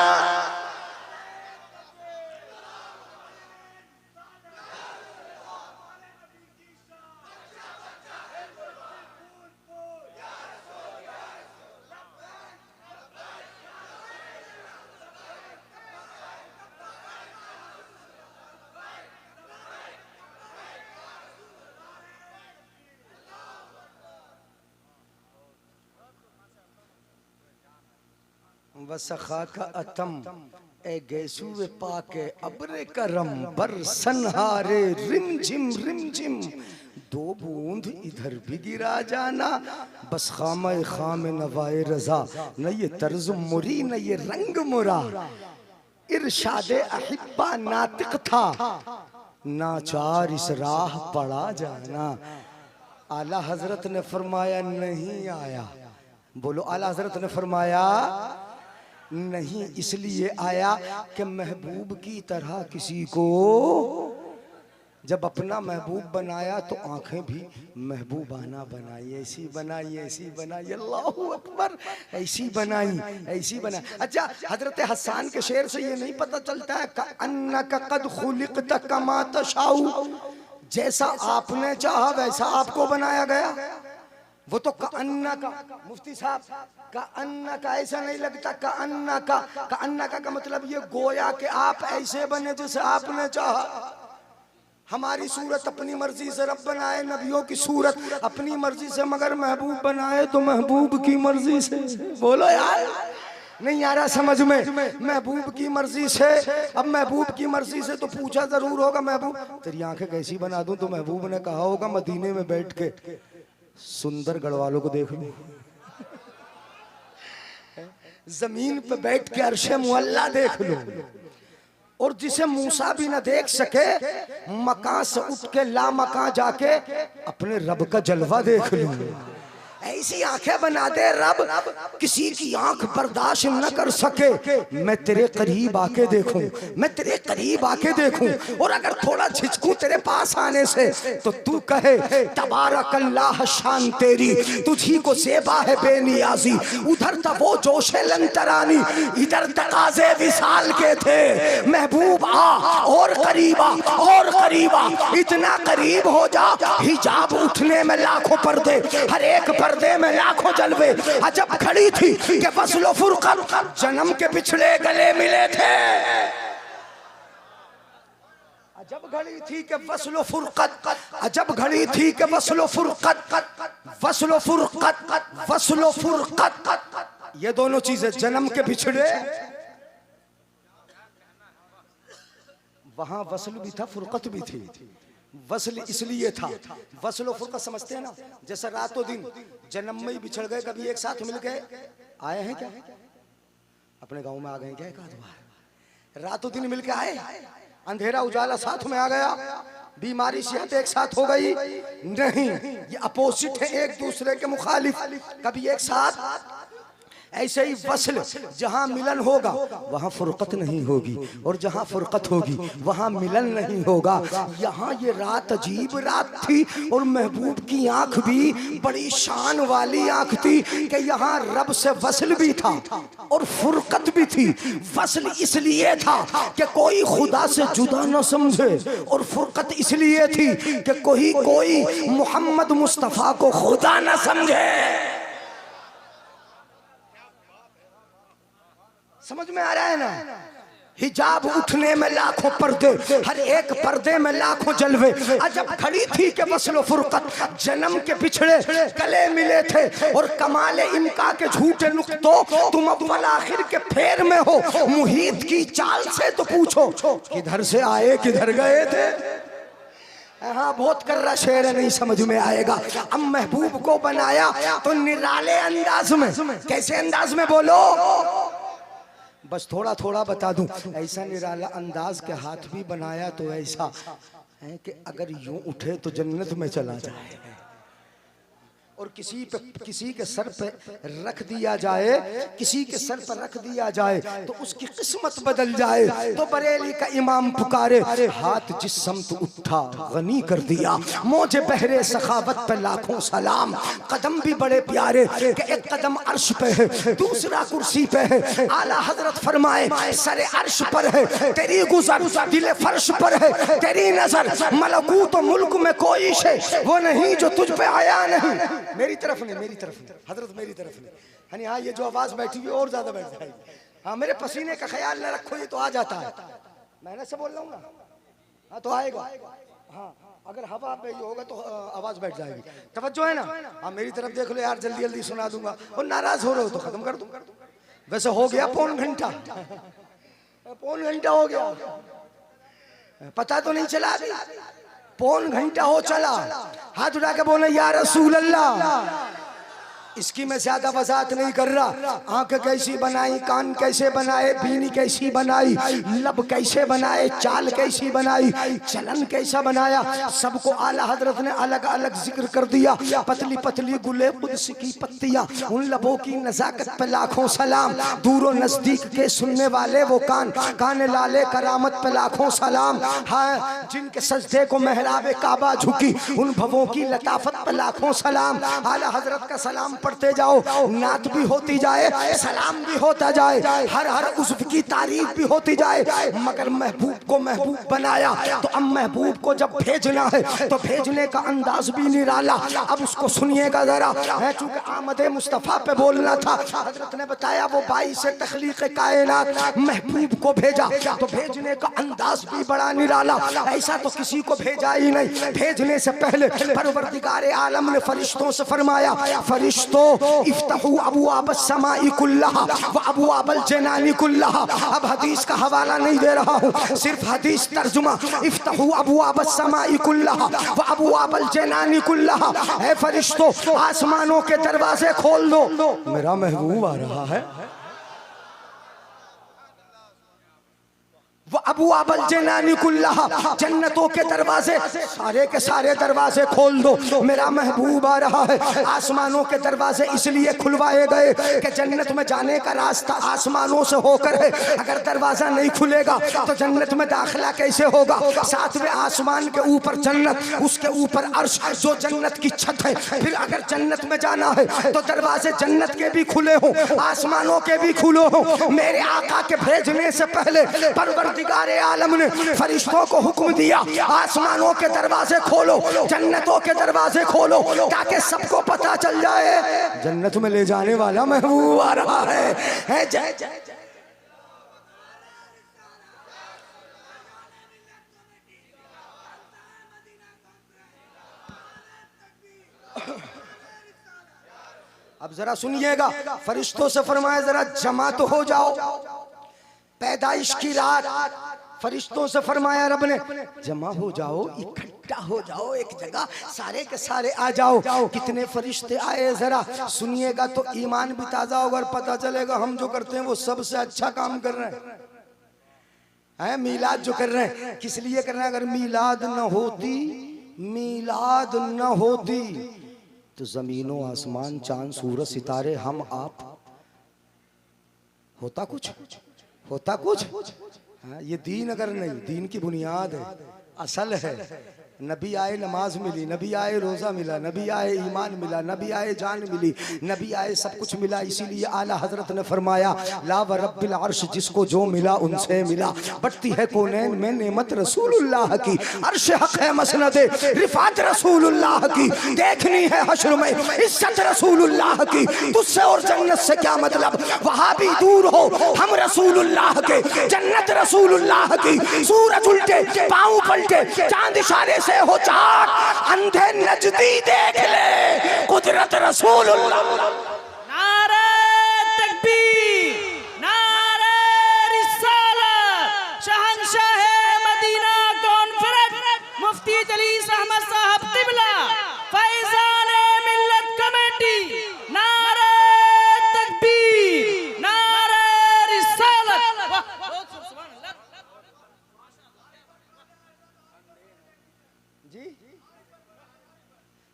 वसखा का अतम ए गैसुए पाके अब्रे करम, बरसन हारे रिम झिम, दो बूंद इधर भी गिरा जाना। बस खामे खाम नवाए रजा, न ये तर्ज मुरी न ये रंग मुरा, इरशादे अहिब्बा नातिक था, नाचार इस राह पड़ा जाना। आला हजरत ने फरमाया नहीं आया, बोलो आला हजरत ने फरमाया नहीं इसलिए आया कि महबूब की तरह किसी को जब अपना महबूब बनाया तो आंखें भी महबूबाना बनाई, ऐसी बनाई, अल्लाहू अकबर, ऐसी बनाई। अच्छा, हजरत हसन के शेर से ये नहीं पता चलता है अन्नका कद खुलिक़त कमा तशाऊ, जैसा आपने चाहा वैसा आपको बनाया गया। वो तो अन्ना का मुफ्ती साहब का अन्ना का ऐसा नहीं लगता, का अन्ना का मतलब ये गोया कि आप ऐसे बने जैसे आपने चाहा। हमारी सूरत अपनी मर्जी से रब बनाए, नबियों की सूरत अपनी मर्जी से, मगर महबूब बनाए तो महबूब की मर्जी से। बोलो यार, नहीं आ रहा समझ में? महबूब की मर्जी से। अब महबूब की मर्जी से तो पूछा जरूर होगा, महबूब तेरी आंखें कैसी बना दूं? तो महबूब ने कहा होगा मदीने में बैठ के सुंदर गढ़वालों को देख लो, जमीन पे बैठ के अर्शे मुअल्ला देख लो, और जिसे मूसा भी न देख सके मकान से उठ के ला मकान जाके अपने रब का जलवा देख लो। ऐसी आंखें बना दे रब, किसी की आंख बर्दाश्त न कर सके। मैं तेरे करीब आके देखूं, मैं तेरे करीब आके देखूं, और अगर थोड़ा झिझकूं तेरे पास आने से तो तू कहे तबारकल्लाह शान तेरी, तुझी को सेबा है बेनियाजी। उधर था वो जोशे लंतरानी, इधर तकाजे विसाल के थे। महबूब आ और करीबा और करीबा, इतना करीब हो जा हिजाब उठने में लाखों पर्दे, हर एक पर्दे में लाखों जलवे। अजब खड़ी थी कि वस्लो फुरकत जन्म के पिछले गले मिले थे। अजब घड़ी थी कि वस्लो फुरकत, अजब घड़ी थी कि वस्लो फुरकत, वस्लो फुरकत, वस्लो फुरकत, ये दोनों चीजें जन्म के पिछड़े। वहां वस्ल भी था, फुरकत भी थी। वस्ल इसलिए था, वस्ल फुरकत समझते हैं ना, जैसे रातों दिन जन्म में ही बिछड़ गए, कभी एक साथ मिल गए। आए हैं क्या? अपने गांव में आ गए क्या? एक आध बार रातों दिन मिल के आए, अंधेरा उजाला साथ में आ गया, बीमारी सेहत एक साथ हो गई? नहीं, ये अपोजिट है, एक दूसरे के मुखालिफ। कभी एक साथ ऐसे ही वस्ल, जहां मिलन होगा वहां फुरकत नहीं होगी, और जहां फुरकत होगी वहां मिलन नहीं होगा। यहाँ ये रात अजीब रात थी, और महबूब की आंख भी बड़ी शान वाली आंख थी कि यहाँ रब से वस्ल भी था और फुरकत भी थी। वस्ल इसलिए था कि कोई खुदा से जुदा न समझे, और फुरकत इसलिए थी कि कोई मोहम्मद मुस्तफा को खुदा न समझे। समझ में आ रहा है ना? हिजाब उठने में लाखों पर्दे, हर एक पर्दे में लाखों जलवे। अजब खड़ी थी कि वस्ल फुरकत, जन्म के पिछड़े गले मिले थे, और कमाल इनका के झूठे नुक्तों तुम अव्वल आखिर के फेर में हो। मुहीत की चाल से तो पूछो किधर से आए किधर गए थे। हाँ, बहुत कर रहा शेर नहीं समझ में आएगा। अब महबूब को बनाया तो निराले अंदाज में, कैसे अंदाज में बोलो, बस थोड़ा थोड़ा बता दूं। ऐसा निराला अंदाज के हाथ भी बनाया तो ऐसा है कि अगर यूं उठे तो जन्नत में चला जाए, और किसी के सर पे रख दिया जाए, किसी के सर पर रख दिया जाए तो उसकी किस्मत बदल जाए। तो बरेली का इमाम पुकारे, हाथ जिस समत उठा गनी कर दिया, मौजे बहरे सखावत पे लाखों सलाम। कदम भी बड़े प्यारे कि एक कदम अर्श पे है, दूसरा कुर्सी पे है। आला हजरत फरमाए सरे अर्श पर है तेरी गुजर, दिले फर्श पर है तेरी नजर। मलकूत तो मुल्क में कोई शे वो नहीं जो तुझ पे आया नहीं। मेरी तरफ नहीं, मेरी तरफ नहीं हजरत, मेरी तरफ नहीं। यानी हाँ, ये जो आवाज बैठी हुई और ज्यादा बैठ जाएगी। हाँ, मेरे पसीने का ख्याल न रखो, ये तो आ जाता है। मैंने से बोल रहा हूँ ना, हाँ तो आएगा। हाँ, अगर हवा पे ये होगा तो आवाज बैठ जाएगी। तवज्जो है ना? हाँ, मेरी तरफ देख लो यार, जल्दी जल्दी सुना दूंगा। और नाराज हो रहे हो तो खत्म कर दूं। वैसे हो गया पौन घंटा, पौन घंटा हो गया, पता तो नहीं चला अभी। पौन घंटा हो चला। हाथ उठा के बोले या रसूल अल्लाह। इसकी मैं ज्यादा वजाहत नहीं कर रहा। आंखें कैसी बनाई, कान कैसे बनाए, बीनी कैसी बनाई, लब कैसे बनाए, चाल कैसी बनाई, चलन कैसा बनाया, सबको आला हजरत ने अलग अलग जिक्र कर दिया। पतली पतली गुले कुद्स की पत्तियां, उन लबों की नजाकत पे लाखों सलाम। दूरों नजदीक के सुनने वाले वो कान, कान लाले करामत पे लाखों सलाम। हाँ, जिनके सजदे को महराबे काबा झुकी, उन भवों की लताफत पे लाखों सलाम। आला हजरत का सलाम पढ़ते जाओ, नात भी होती जाए, सलाम भी होता जाए, हर हर उज़्व की तारीफ भी होती जाए। मगर महबूब को महबूब बनाया तो अब महबूब को जब भेजना है तो भेजने का अंदाज भी निराला। अब उसको सुनिएगा जरा, चूंकि आमद मुस्तफा पे बोलना था। हजरत ने बताया वो 22 से तख्लीक कायनात महबूब को भेजा तो भेजने का अंदाज भी बड़ा निराला। ऐसा तो किसी को भेजा ही नहीं। भेजने से पहले परवरदिगार आलम ने फरिश्तों से फरमाया, फरिश्तों इफ्तहू अबवाब अस्समाई कुल्लहा व अबवाबल जनानी कुल्लहा। अब हदीस का हवाला नहीं दे रहा हूँ, सिर्फ हदीस तर्जुमा। इफ्तहू अबवाब अस्समाई कुल्लहा व अबवाबल जनानी कुल्लहा। ऐ फरिश्तों, आसमानों के दरवाजे खोल दो, मेरा महबूब आ रहा है। वो अबू अबल जनानी कुल्लहा, जन्नतों के दरवाजे सारे के सारे दरवाजे खोल दो, मेरा महबूब आ रहा है। आसमानों के दरवाजे इसलिए खुलवाए गए कि जन्नत में जाने का रास्ता आसमानों से होकर है। अगर दरवाजा नहीं खुलेगा तो जन्नत में दाखिला कैसे होगा? सातवें आसमान के ऊपर जन्नत, उसके ऊपर अर्श जो जन्नत की छत है। फिर अगर जन्नत में जाना है तो दरवाजे जन्नत के भी खुले हों, आसमानों के भी खुले हों। मेरे आका के भेजने से पहले परवरदिगार आलम ने फरिश्तों को हुक्म दिया, आसमानों के दरवाजे खोलो, जन्नतों के दरवाजे खोलो, ताकि सबको पता चल जाए जन्नत में ले जाने वाला महबूब आ रहा है। जय जय जय। अब जरा सुनिएगा, फरिश्तों से फरमाया जरा जमा तो हो जाओ। पैदाइश की रात फरिश्तों से फरमाया रब ने, जमा हो जाओ, इकट्ठा हो जाओ एक जगह, सारे के सारे आ जाओ। कितने फरिश्ते आए जरा सुनिएगा तो ईमान भी ताजा होगा और पता चलेगा हम जो करते हैं वो सबसे अच्छा काम कर रहे हैं। मीलाद जो कर रहे हैं किस लिए कर रहे हैं? अगर मीलाद न होती तो जमीनों आसमान चांद सूरज सितारे हम आप होता कुछ, होता कुछ। हाँ, ये दीन अगर नहीं, दीन की बुनियाद है, असल है। नबी आए नमाज मिली, नबी आए रोज़ा मिला, नबी आए ईमान मिला, नबी आए जान मिली, नबी आए सब कुछ मिला। इसीलिए आला हजरत ने फरमाया ला व रब्बिल अर्श, जिसको जो मिला उनसे मिला। बढ़ती है कौनैन में नेमत रसूलुल्लाह की, अर्श हक है मसनद रिफात रसूलुल्लाह की, देखनी है हश्र में इज्जत रसूलुल्लाह की। तुझसे और जन्नत से क्या मतलब, वहां भी दूर हो हम रसूलुल्लाह के, जन्नत रसूलुल्लाह की। सूरज उल्टे पाँव पलटे, चांद इशारे से हो चाट, अंधे नजदी देख ले कुदरत रसूलुल्लाह। नारे तकबीर, नारे रिसालत, शहंशाह मदीना कॉन्फ्रेंस मुफ्ती जलीस अहमद साहब क़िबला, फैज़ान मिल्लत कमेटी। नारे तकबीर, नारे रिसालत। वाह, बहुत सुभान अल्लाह।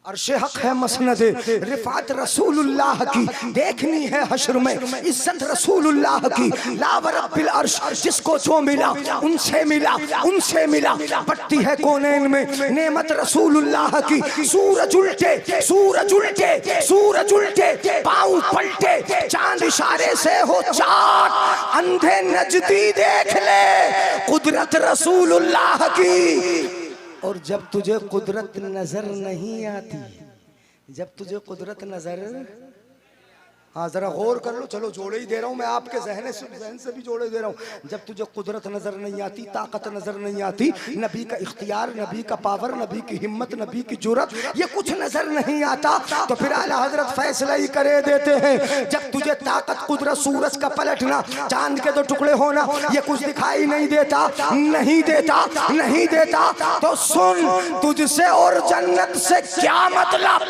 अर्शे हक है मसनद रिफात रसूलुल्लाह की, देखनी है हश्र में इज्जत रसूलुल्लाह की। ला व रब्बिल अर्श, जिसको जो मिला उनसे मिला, उनसे मिला। बढ़ती है कौनैन में नेमत रसूलुल्लाह की। सूरज उल्टे, सूरज उल्टे, सूरज उल्टे, पाँव पलटे, चांद इशारे से हो चाट, अंधे नजदी देख ले कुदरत रसूलुल्लाह की। और जब तुझे कुदरत नजर नहीं आती, जब तुझे कुदरत नजर, हाँ जरा गौर कर लो, चलो जोड़े ही दे रहा हूँ मैं आपके जहन से भी जोड़े दे रहा हूँ। जब तुझे कुदरत नजर नहीं आती, ताकत नजर नहीं आती, नबी का इख्तियार, नबी का पावर, नबी की हिम्मत, नबी की जुरत, ये कुछ नजर नहीं आता, तो फिर आला हजरत फैसला ही करे देते हैं। जब तुझे ताकत, कुदरत, सूरज का पलटना, चांद के दो टुकड़े होना, ये कुछ दिखाई नहीं देता, नहीं देता, नहीं देता, तो सुन तुझसे और जन्नत से क्या मतलब।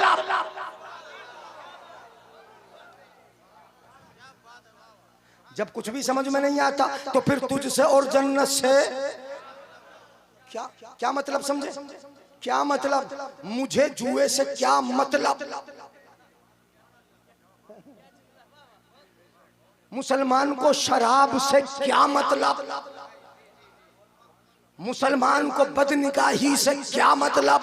जब कुछ भी समझ में नहीं आता तो फिर तुझसे और जन्नत से क्या, क्या मतलब समझे, क्या मतलब, मुझे जुए से क्या मतलब, मुसलमान को शराब से क्या मतलब, मुसलमान को बदनिगाही से क्या मतलब,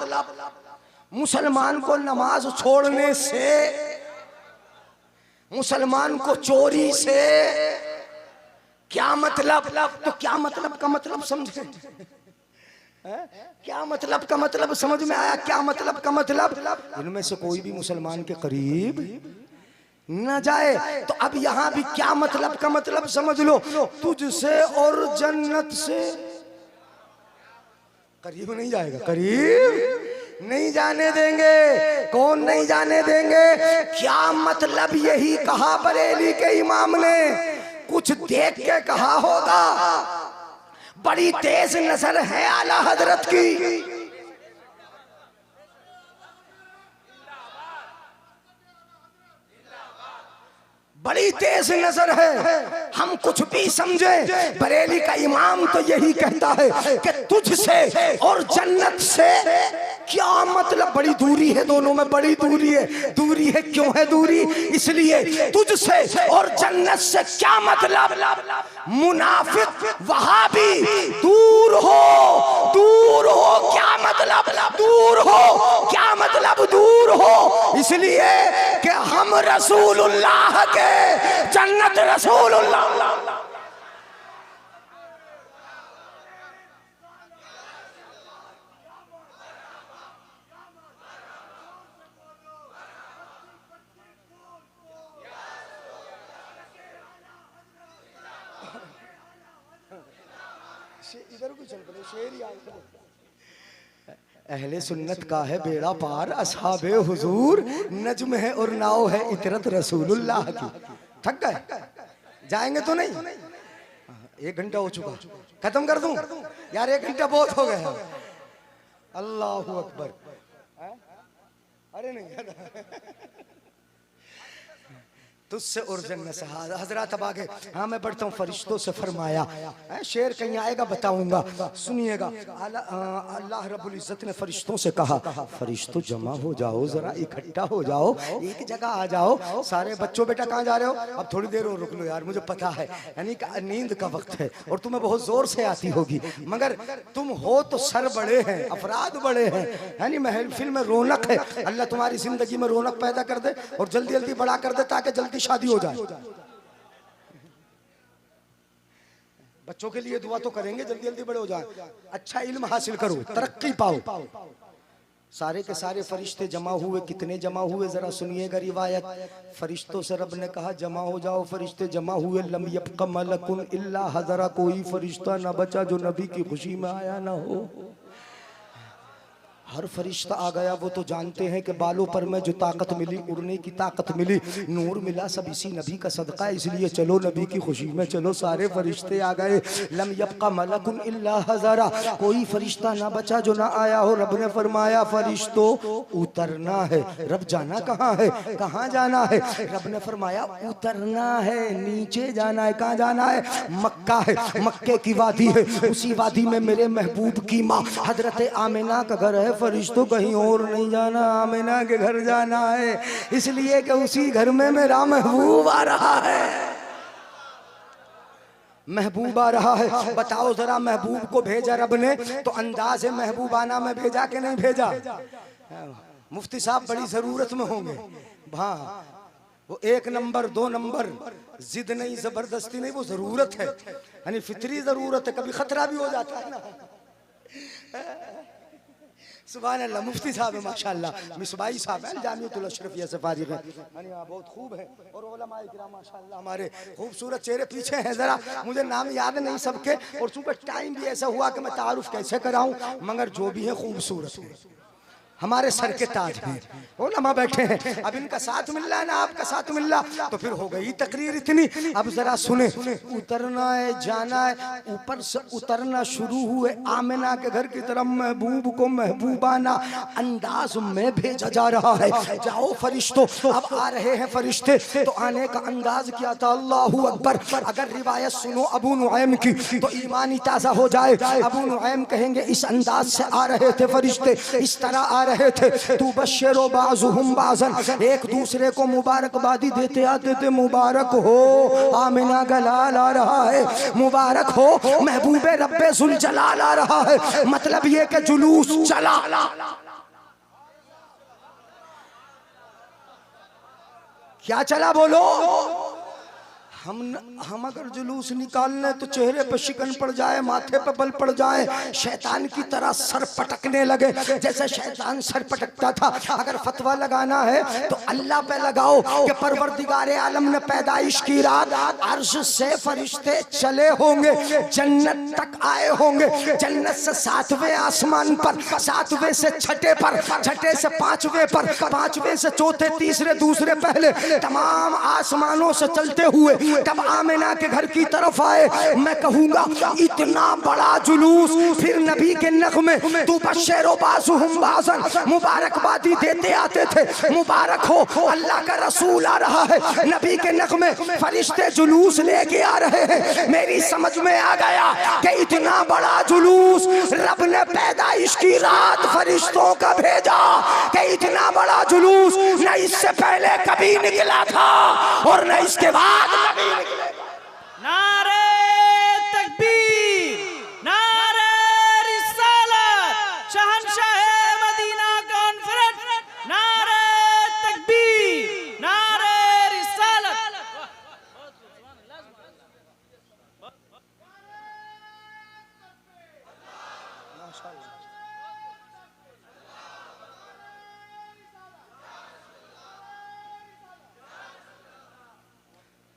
मुसलमान को नमाज छोड़ने से, मुसलमान को चोरी से क्या मतलब। तो क्या मतलब का मतलब समझे, क्या मतलब का मतलब समझ में आया, क्या मतलब का मतलब। इनमें से कोई भी मुसलमान के करीब न जाए। तो अब यहां भी क्या मतलब का मतलब समझ लो, तुझसे और जन्नत से करीब नहीं जाएगा, करीब नहीं जाने देंगे। कौन नहीं जाने देंगे, क्या मतलब, यही कहा बरेली के इमाम ने, कुछ देख के कहा होगा। बड़ी तेज नजर है आला हजरत की, बड़ी तेज नजर है, हम कुछ भी समझे। बरेली का इमाम तो यही कहता है कि तुझसे और जन्नत से क्या मतलब, बड़ी दूरी है दोनों में, बड़ी दूरी है। दूरी है, क्यों है दूरी, इसलिए तुझसे और जन्नत से क्या मतलब। मुनाफिक वहाबी दूर हो, दूर हो, क्या मतलब, दूर हो, क्या मतलब, दूर हो। इसलिए कि हम रसूलुल्लाह के, जन्नत रसूलुल्लाह। इधर को चल पड़े, शेर ही अहले सुन्नत का है बेड़ा पार, असहाबे हुजूर नज्म है और नाव है इतरत रसूलुल्लाह की। थक गए, जाएंगे तो नहीं, 1 घंटा हो चुका, खत्म कर दूं यार, 1 घंटा बहुत हो गया। अल्लाहु अकबर, अरे नहीं तुझसे और जन्नत से। हजरत अब आगे, हाँ मैं बढ़ता हूँ। फरिश्तों से फरमाया, शेर कहीं आएगा बताऊंगा, सुनिएगा। अल्लाह रब्बुल इज्जत ने फरिश्तों से कहा, फरिश्तों जमा हो जाओ, जरा इकट्ठा हो जाओ, एक जगह आ जाओ। सारे बच्चों बेटा कहाँ जा रहे हो? अब थोड़ी देर और रुक लो यार, मुझे पता है यानी नींद का वक्त है और तुम्हें बहुत जोर से आती होगी, मगर तुम हो तो सर बड़े हैं, अफराद बड़े हैं, यानी महफिल में रौनक है। अल्लाह तुम्हारी जिंदगी में रौनक पैदा कर दे और जल्दी जल्दी बड़ा कर दे ताकि जल्दी शादी हो जाए। बच्चों के लिए दुआ तो करेंगे, जल्दी जल्दी बड़े हो जाए, अच्छा इल्म हासिल करो, तरक्की पाओ। सारे के सारे फरिश्ते जमा हुए। कितने जमा हुए जरा सुनिएगा रिवायत। फरिश्तों से रब ने कहा जमा हो जाओ। फरिश्ते जमा हुए। लम यब्क़ मलकुन इल्ला हज़रा, कोई फरिश्ता ना बचा जो नबी की खुशी में आया ना हो। हर फरिश्ता आ गया। वो तो जानते हैं कि बालों पर में जो ताकत मिली, उड़ने की ताकत मिली, नूर मिला, सब इसी नबी का सदका, इसलिए चलो नबी की खुशी में चलो। सारे फरिश्ते आ गए। लम यब्क़ा मलकुन इल्ला हज़रा, कोई फरिश्ता ना बचा जो ना आया हो। रब ने फरमाया फरिश्तों उतरना है। रब जाना कहाँ है? कहाँ जाना है? रब ने फरमाया उतरना है, नीचे जाना है। कहाँ जाना है? मक्का है, मक्के की वादी है, उसी वादी में मेरे महबूब की माँ हजरत आमिना का घर है। फरिश्तों कहीं और नहीं जाना, आमिना के घर जाना है, इसलिए कि उसी घर में मेरा महबूब आ रहा है। महबूब आ रहा है। बताओ जरा, महबूब को भेजा रब ने तो अंदाज महबूबाना में भेजा कि नहीं भेजा? मुफ्ती साहब बड़ी जरूरत में होंगे। हाँ, वो 1 नंबर 2 नंबर जिद नहीं, जबरदस्ती नहीं, वो जरूरत है, यानी फितरी जरूरत है। कभी खतरा भी हो जाता है ना। सुभान अल्लाह। मुफ्ती साहब है माशाअल्लाह, मिसबाई साहब है, जामियतुल अशरफिया से फारिग है, बहुत खूब है। और उलमाए किराम माशाअल्लाह हमारे खूबसूरत चेहरे पीछे हैं। जरा मुझे नाम याद नहीं सबके, और चूंकि टाइम भी ऐसा हुआ कि मैं तारुफ कैसे कराऊं, मगर जो भी है खूबसूरत है, हमारे सर के ताज हैं। उलमा बैठे हैं। अब इनका साथ मिल रहा है ना, आपका साथ मिल रहा, तो फिर हो गई तकरीर इतनी। अब जरा सुने, उतरना है, जाना है। ऊपर से उतरना शुरू हुए आमिना के घर की तरफ। महबूब को महबूबाना अंदाज में भेजा जा रहा है। जाओ फरिश्तों। अब आ रहे हैं फरिश्ते, तो आने का अंदाज क्या था? अल्लाहू अकबर। अगर रिवायत सुनो अबू नुआइम की तो ईमान ही ताज़ा हो जाए। अबू नुआइम कहेंगे इस अंदाज से आ रहे थे फरिश्ते, इस तरह आ रहे थे। तू बशरो बाज़ुहुम बाज़न, एक दूसरे को मुबारकबादी देते आते थे। मुबारक हो आमिना का लाल आ रहा है, मुबारक हो महबूबे रब्बे जुल जलाल आ रहा है। मतलब ये कि जुलूस चला। क्या चला बोलो? हम अगर जुलूस निकालने तो चेहरे पर शिकन पड़ जाए, माथे पर बल पड़ जाए, शैतान की तरह सर पटकने लगे जैसे शैतान सर पटकता था। अगर फतवा लगाना है तो अल्लाह पे लगाओ कि परवरदिगारे आलम ने पैदाइश की रात अर्श से फरिश्ते चले होंगे, जन्नत तक आए होंगे, जन्नत से 7वें आसमान पर, 7वें से 6ठे पर, 6ठे से 5वें पर, 5वें से 4थे, 3रे, दूसरे, पहले, तमाम आसमानों से चलते हुए तब आमिना के घर की तरफ आए। मैं कहूंगा इतना बड़ा जुलूस। फिर नबी के नग़मे तू बशरो बाज़ुहुम बाज़न, मुबारकबादी देते आते थे। मुबारक हो अल्लाह का रसूल आ रहा है। नबी के नग़मे फरिश्ते जुलूस लेके आ रहे हैं। मेरी समझ में आ गया कि इतना बड़ा जुलूस रब ने पैदाइश की रात फरिश्तों का भेजा, कि इतना बड़ा जुलूस न इससे पहले कभी निकला था और न इसके बाद कभी निकलेगा। नारे तकबीर, नारे रिसालत, शहंशाह मदीना कॉन्फ्रेंस, नारे तकबीर, नारे रिसालत।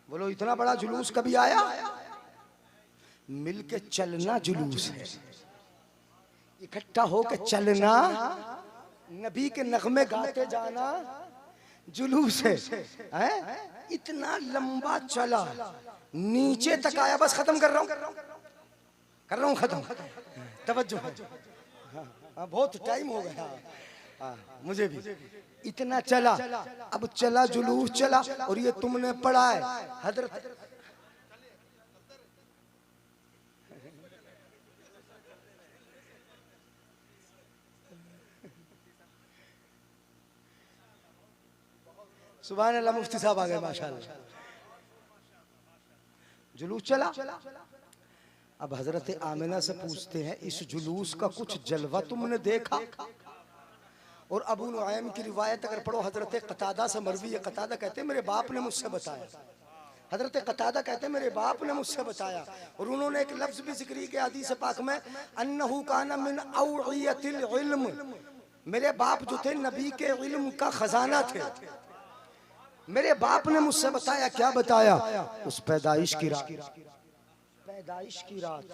बोलो इतना बड़ा जुलूस कभी आया? मिलके चलना जुलूस है, इकट्ठा होके चलना, नबी के नगमे गाते जाना जुलूस है। इतना लंबा चला, नीचे तक आया। बस खत्म कर रहा हूं खत्म। तवज्जो है, बहुत टाइम हो गया। हाँ, मुझे भी इतना चला। अब चला जुलूस चला और ये तुमने पढ़ा है हजरत सुभान अल्लाह, मुफ्ती साहब आ गए माशाल्लाह। जुलूस चला। अब हजरत आमिना से पूछते हैं इस जुलूस का कुछ जलवा तुमने देखा? और अबू नुआइम की रिवायत अगर पढ़ो हजरत कतादा से मरवी है, कतादा कहते हैं मेरे बाप ने मुझसे बताया। हजरत कतादा कहते हैं मेरे बाप ने मुझसे बताया। और उन्होंने एक लफ्ज भी जिक्र किया हदीस पाक में, अन्नहु काना मिन अवइयतिल इल्म, मेरे बाप जो थे नबी के इल्म का खजाना थे। मेरे बाप ने मुझसे बताया, क्या बताया? उस पैदाइश की रात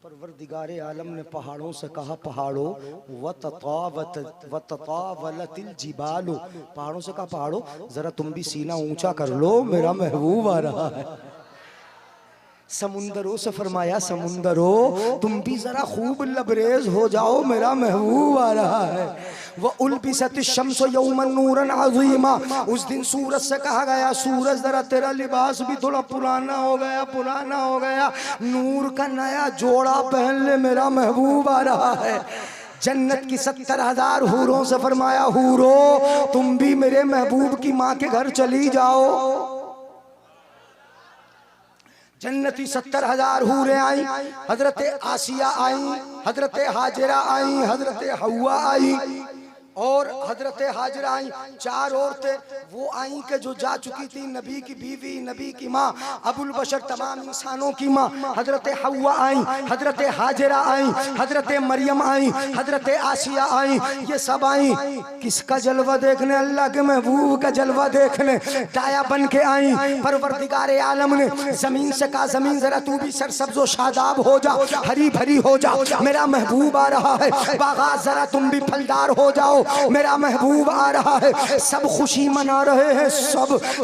परवरदिगारे आलम ने पहाड़ों से कहा, पहाड़ों वततावलतिल जिबालु, पहाड़ों से कहा पहाड़ों जरा तुम भी सीना ऊंचा कर लो, मेरा महबूब आ रहा है। समुंदरों से फरमाया, समुंदरों तुम भी जरा खूब लबरेज हो जाओ, मेरा महबूब आ रहा है। वह उल्बिसत शम्स यौमन नूरन अज़ीमा, उस दिन सूरज से कहा गया, सूरज जरा तेरा लिबास भी थोड़ा पुराना हो गया, नूर का नया जोड़ा पहन ले, मेरा महबूब आ रहा है। जन्नत की 70,000 हूरों से फरमाया, हूरो तुम भी मेरे महबूब की माँ के घर चली जाओ। जन्नती 70,000 हूरें आई, हजरत आसिया आई, हजरत हाजिरा आई, हजरत हवा आई और हजरत हाजिरा आई। 4 औरतें वो आई के जो जा चुकी थी, नबी की बीवी, नबी की माँ, अबुल बशर तमाम इंसानों की माँ। हजरत हवा आई, हजरत हाजिरा आई, हजरत मरियम आई, हजरत आसिया आई, ये सब आई किसका जलवा देखने? अल्लाह के महबूब का जलवा देखने। दाया बन के आई। परवरदिगारे आलम ने जमीन से कहा, जमीन जरा तू भी सरसब्ज़ व शादाब हो जा, हरी भरी हो जा, मेरा महबूब आ रहा है। बागात जरा तुम भी फलदार हो जाओ, मेरा महबूब आ रहा है। सब खुशी मना रहे हैं,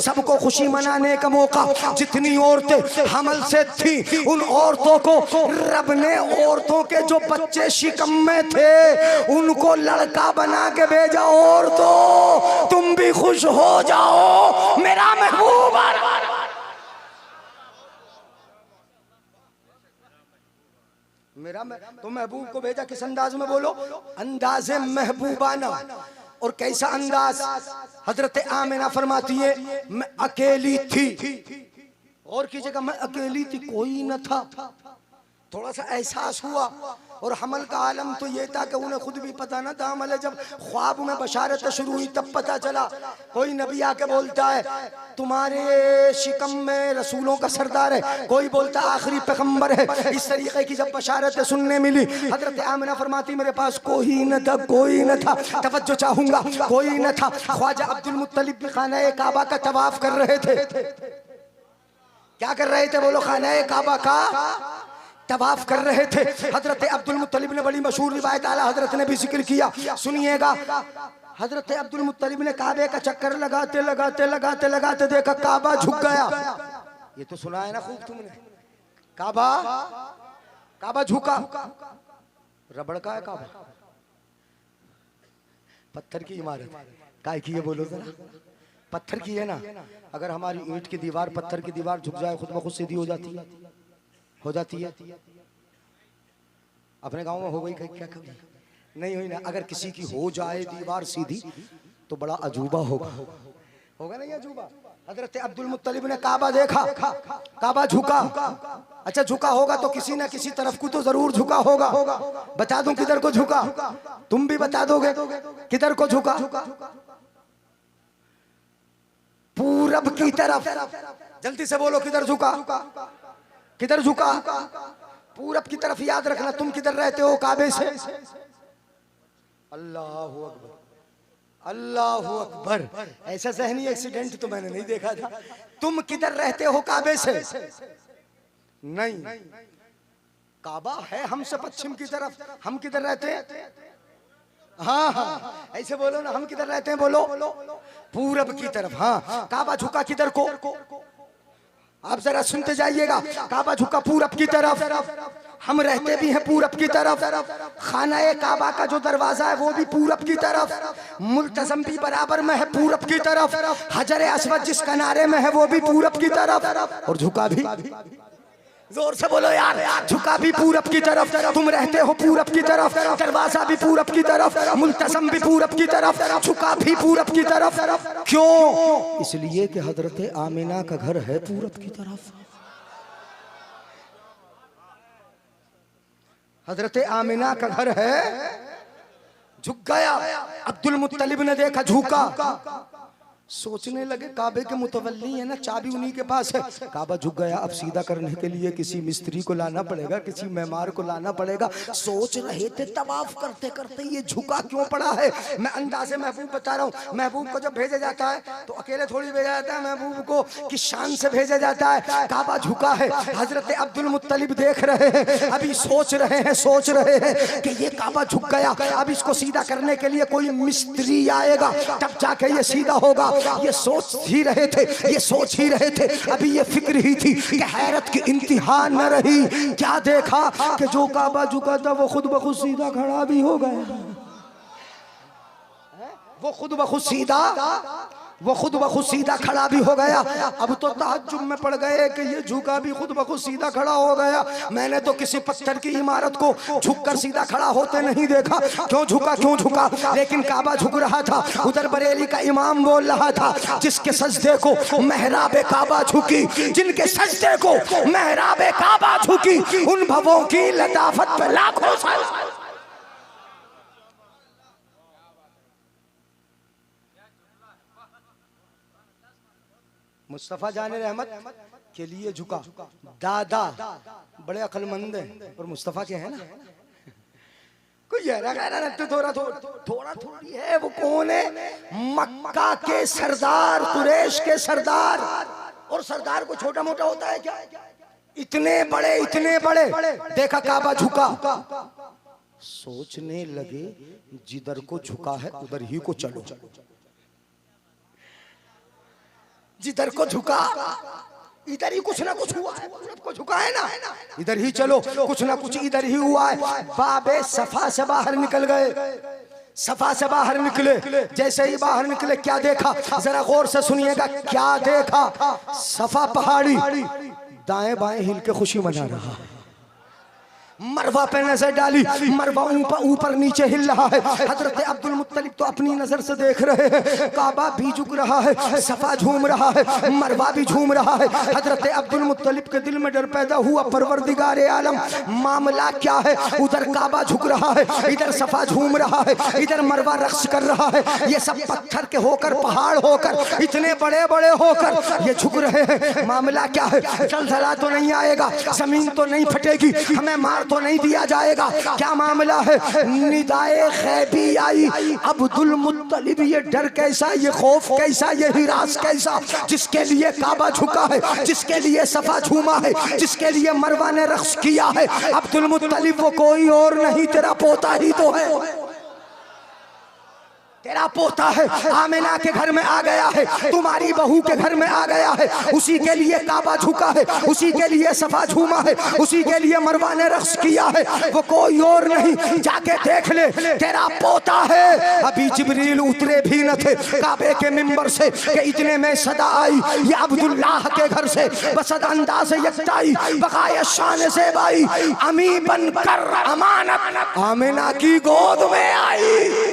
सबको खुशी मनाने का मौका। जितनी औरतें हमल से थी, उन औरतों को रब ने, औरतों के जो बच्चे शिकम में थे, उनको लड़का बना के भेजा। औरतों तुम भी खुश हो जाओ, मेरा महबूब आ रहा है। तो महबूब को भेजा किस अंदाज में? बोलो, अंदाज़े महबूबाना। और कैसा अंदाज? हजरत आमिना फरमाती है मैं अकेली थी। और की जगह मैं अकेली थी, कोई न था। थोड़ा सा एहसास हुआ। और हमल का आलम तो ये था कि उन्हें खुद भी पता न था। हमल जब ख्वाब में बशारत शुरू हुई तब पता चला। कोई नबी आके बोलता है तुम्हारे शिकम में रसूलों का सरदार है, कोई बोलता आखिरी पैगंबर है। इस तरीके की जब बशारत सुनने मिली, हजरत आमिना फरमाती मेरे पास कोई न था, कोई न था। तवज्जो चाहूंगा, कोई न था। ख्वाजा अब्दुल मुत्तलिब भी खाना काबा का तवाफ कर रहे थे। क्या कर रहे थे? बोलो, खाना काबा का तवाफ कर रहे थे। हजरत अब्दुल मुत्तलिब ने बड़ी मशहूर रिवायत आला हजरत ने भी जिक्र किया, सुनिएगा। हजरत अब्दुल मुत्तलिब ने काबे का चक्कर लगाते लगाते लगाते लगाते देखा काबा झुक गया। ये तो सुना है ना खूब तुमने, काबा झुका। रबड़ का है काबा, पत्थर की इमारत। काय की है बोलो जरा? पत्थर की है ना। अगर हमारी ईंट की दीवार, पत्थर की दीवार झुक जाए, खुद ब खुद सीधी हो जाती है। अपने गांव में हो गई क्या? कभी नहीं हुई ना। अगर किसी की हो जाए दीवार सीधी तो बड़ा अजूबा होगा ना ये अजूबा। हजरत अब्दुल मुत्तलिब ने काबा देखा, काबा झुका। अच्छा, झुका होगा तो किसी ना किसी तरफ को तो जरूर झुका होगा। बता दूं किधर को झुका? तुम भी बता दोगे किधर को झुका? पूरब की तरफ। जल्दी से बोलो, किधर झुका? किधर झुका? पूरब की तरफ। याद रखना, तुम किधर रहते हो काबे से? अल्लाहु अकबर, अल्लाहु अकबर। ऐसा ज़हनी एक्सीडेंट तो मैंने नहीं देखा था। तुम किधर रहते हो काबे से? नहीं, काबा है हमसे पश्चिम की तरफ। हम किधर रहते हैं? हाँ, ऐसे बोलो ना, हम किधर रहते हैं? बोलो, पूरब की तरफ। हाँ, काबा झुका किधर को? आप जरा सुनते जाइएगा। काबा झुका पूरब की तरफ, हम रहते भी हैं पूरब की तरफ, खाना काबा का जो दरवाजा है वो भी पूरब की तरफ, मुल्तज़म भी बराबर में है पूरब की तरफ, हजर अस्वद जिस किनारे में है वो भी पूरब की तरफ, और झुका भी, जोर से बोलो यार, झुका भी पूरब की तरफ। तुम रहते हो पूरब की तरफ, दरवाजा भी पूरब की तरफ, मुल्तज़म भी पूरब की तरफ, झुका भी पूरब की तरफ। क्यों? इसलिए कि हजरत आमिना का घर है पूरब की तरफ। हजरत आमिना का घर है, झुक गया। अब्दुल मुत्तलिब ने देखा, झुका, सोचने लगे काबे के मुतवल्ली है ना, चाबी उन्हीं के पास है। काबा झुक गया, अब सीधा करने के लिए किसी मिस्त्री को लाना पड़ेगा, किसी मेमार को लाना पड़ेगा। सोच रहे थे तवाफ करते करते ये झुका क्यों पड़ा है। मैं अंदाजे महबूब बता रहा हूँ, महबूब को जब भेजा जाता है तो अकेले थोड़ी भेजा जाता है, महबूब को किस शान से भेजा जाता है। काबा झुका है, हजरत अब्दुल मुत्तलिब देख रहे हैं, अभी सोच रहे हैं कि ये काबा झुक गया, अब इसको सीधा करने के लिए कोई मिस्त्री आएगा तब जाके ये सीधा होगा। ये सोच ही रहे थे, अभी ये फिक्र ही थी कि हैरत की इंतहा न रही। क्या देखा कि जो काबा झुका था वो खुद ब खुद सीधा खड़ा भी हो गया। वो खुद ब खुद सीधा खड़ा भी हो गया। अब तो तहज्जुब में पड़ गए कि ये झुका भी खुद ब खुद सीधा खड़ा हो गया। मैंने तो किसी पत्थर की इमारत को झुककर सीधा खड़ा होते नहीं देखा। क्यों झुका? लेकिन काबा झुक रहा था। उधर बरेली का इमाम बोल रहा था, जिसके सजदे को महराबे काबा झुकी, जिनके सजदे को महराबे काबा झुकी, उन भवों की लताफत पे लाखों साल। मुस्तफा जाने रहमत के लिए झुका। दादा बड़े अक्लमंद हैं और मुस्तफा के हैं ना, कोई थोड़ा थोड़ी है। वो कौन है? मक्का के सरदार, कुरैश के सरदार। और सरदार को छोटा मोटा होता है क्या? इतने बड़े। देखा काबा झुका, सोचने लगे जिधर को झुका है उधर ही को चलो। जिधर को झुका इधर ही कुछ ना कुछ हुआ है। को झुका है ना, इधर ही चलो, कुछ ना कुछ इधर ही हुआ है। बाबे सफा से बाहर निकल गए। सफा से बाहर निकले, जैसे ही बाहर निकले क्या देखा, जरा गौर से सुनिएगा क्या देखा। सफा पहाड़ी दाएं बाएं हिल के खुशी मना रहा है। मरवा पे नजर डाली, मरवा ऊपर नीचे हिल रहा है। हजरत अब्दुल मुत्तलिब तो अपनी नजर से देख रहे हैं, काबा भी झुक रहा है, सफा झूम रहा है, मरवा भी झूम रहा है। हजरत अब्दुल मुत्तलिब के दिल में डर पैदा हुआ, परवरदिगारे आलम मामला क्या है। उधर काबा झुक रहा है, इधर सफा झूम रहा है, इधर मरवा रक्स कर रहा है। ये सब पत्थर के होकर, पहाड़ होकर, इतने बड़े बड़े होकर ये झुक रहे हैं। मामला क्या है? जलजला तो नहीं आएगा, जमीन तो नहीं फटेगी, हमें मार तो नहीं दिया जाएगा। क्या मामला है? निदाए खैबी आई। अब्दुल मुत्तलिब ये डर कैसा, ये खौफ कैसा, ये हिरास कैसा, जिसके लिए काबा झुका है, जिसके लिए सफा झूमा है, जिसके लिए मरवा ने रक्स किया है। अब्दुल मुत्तलिब वो कोई और नहीं, तेरा पोता ही तो है। तेरा पोता है, आमिना के घर में आ गया है, तुम्हारी बहू के घर में आ गया है। उसी के लिए काबा झुका है, उसी के लिए सफा झूमा है, उसी के लिए मरवा ने रक्स किया है। वो कोई और नहीं, जाके देख ले, तेरा पोता है। अभी जिब्रील उतरे भी न थे काबे के मिंबर से कि इतने में सदा आई, ये अब्दुल्लाह के घर से बसद अंदाज़ यकताई बकाया शान से बाई, अमी बनकर अमानत आमिना की गोद में आई।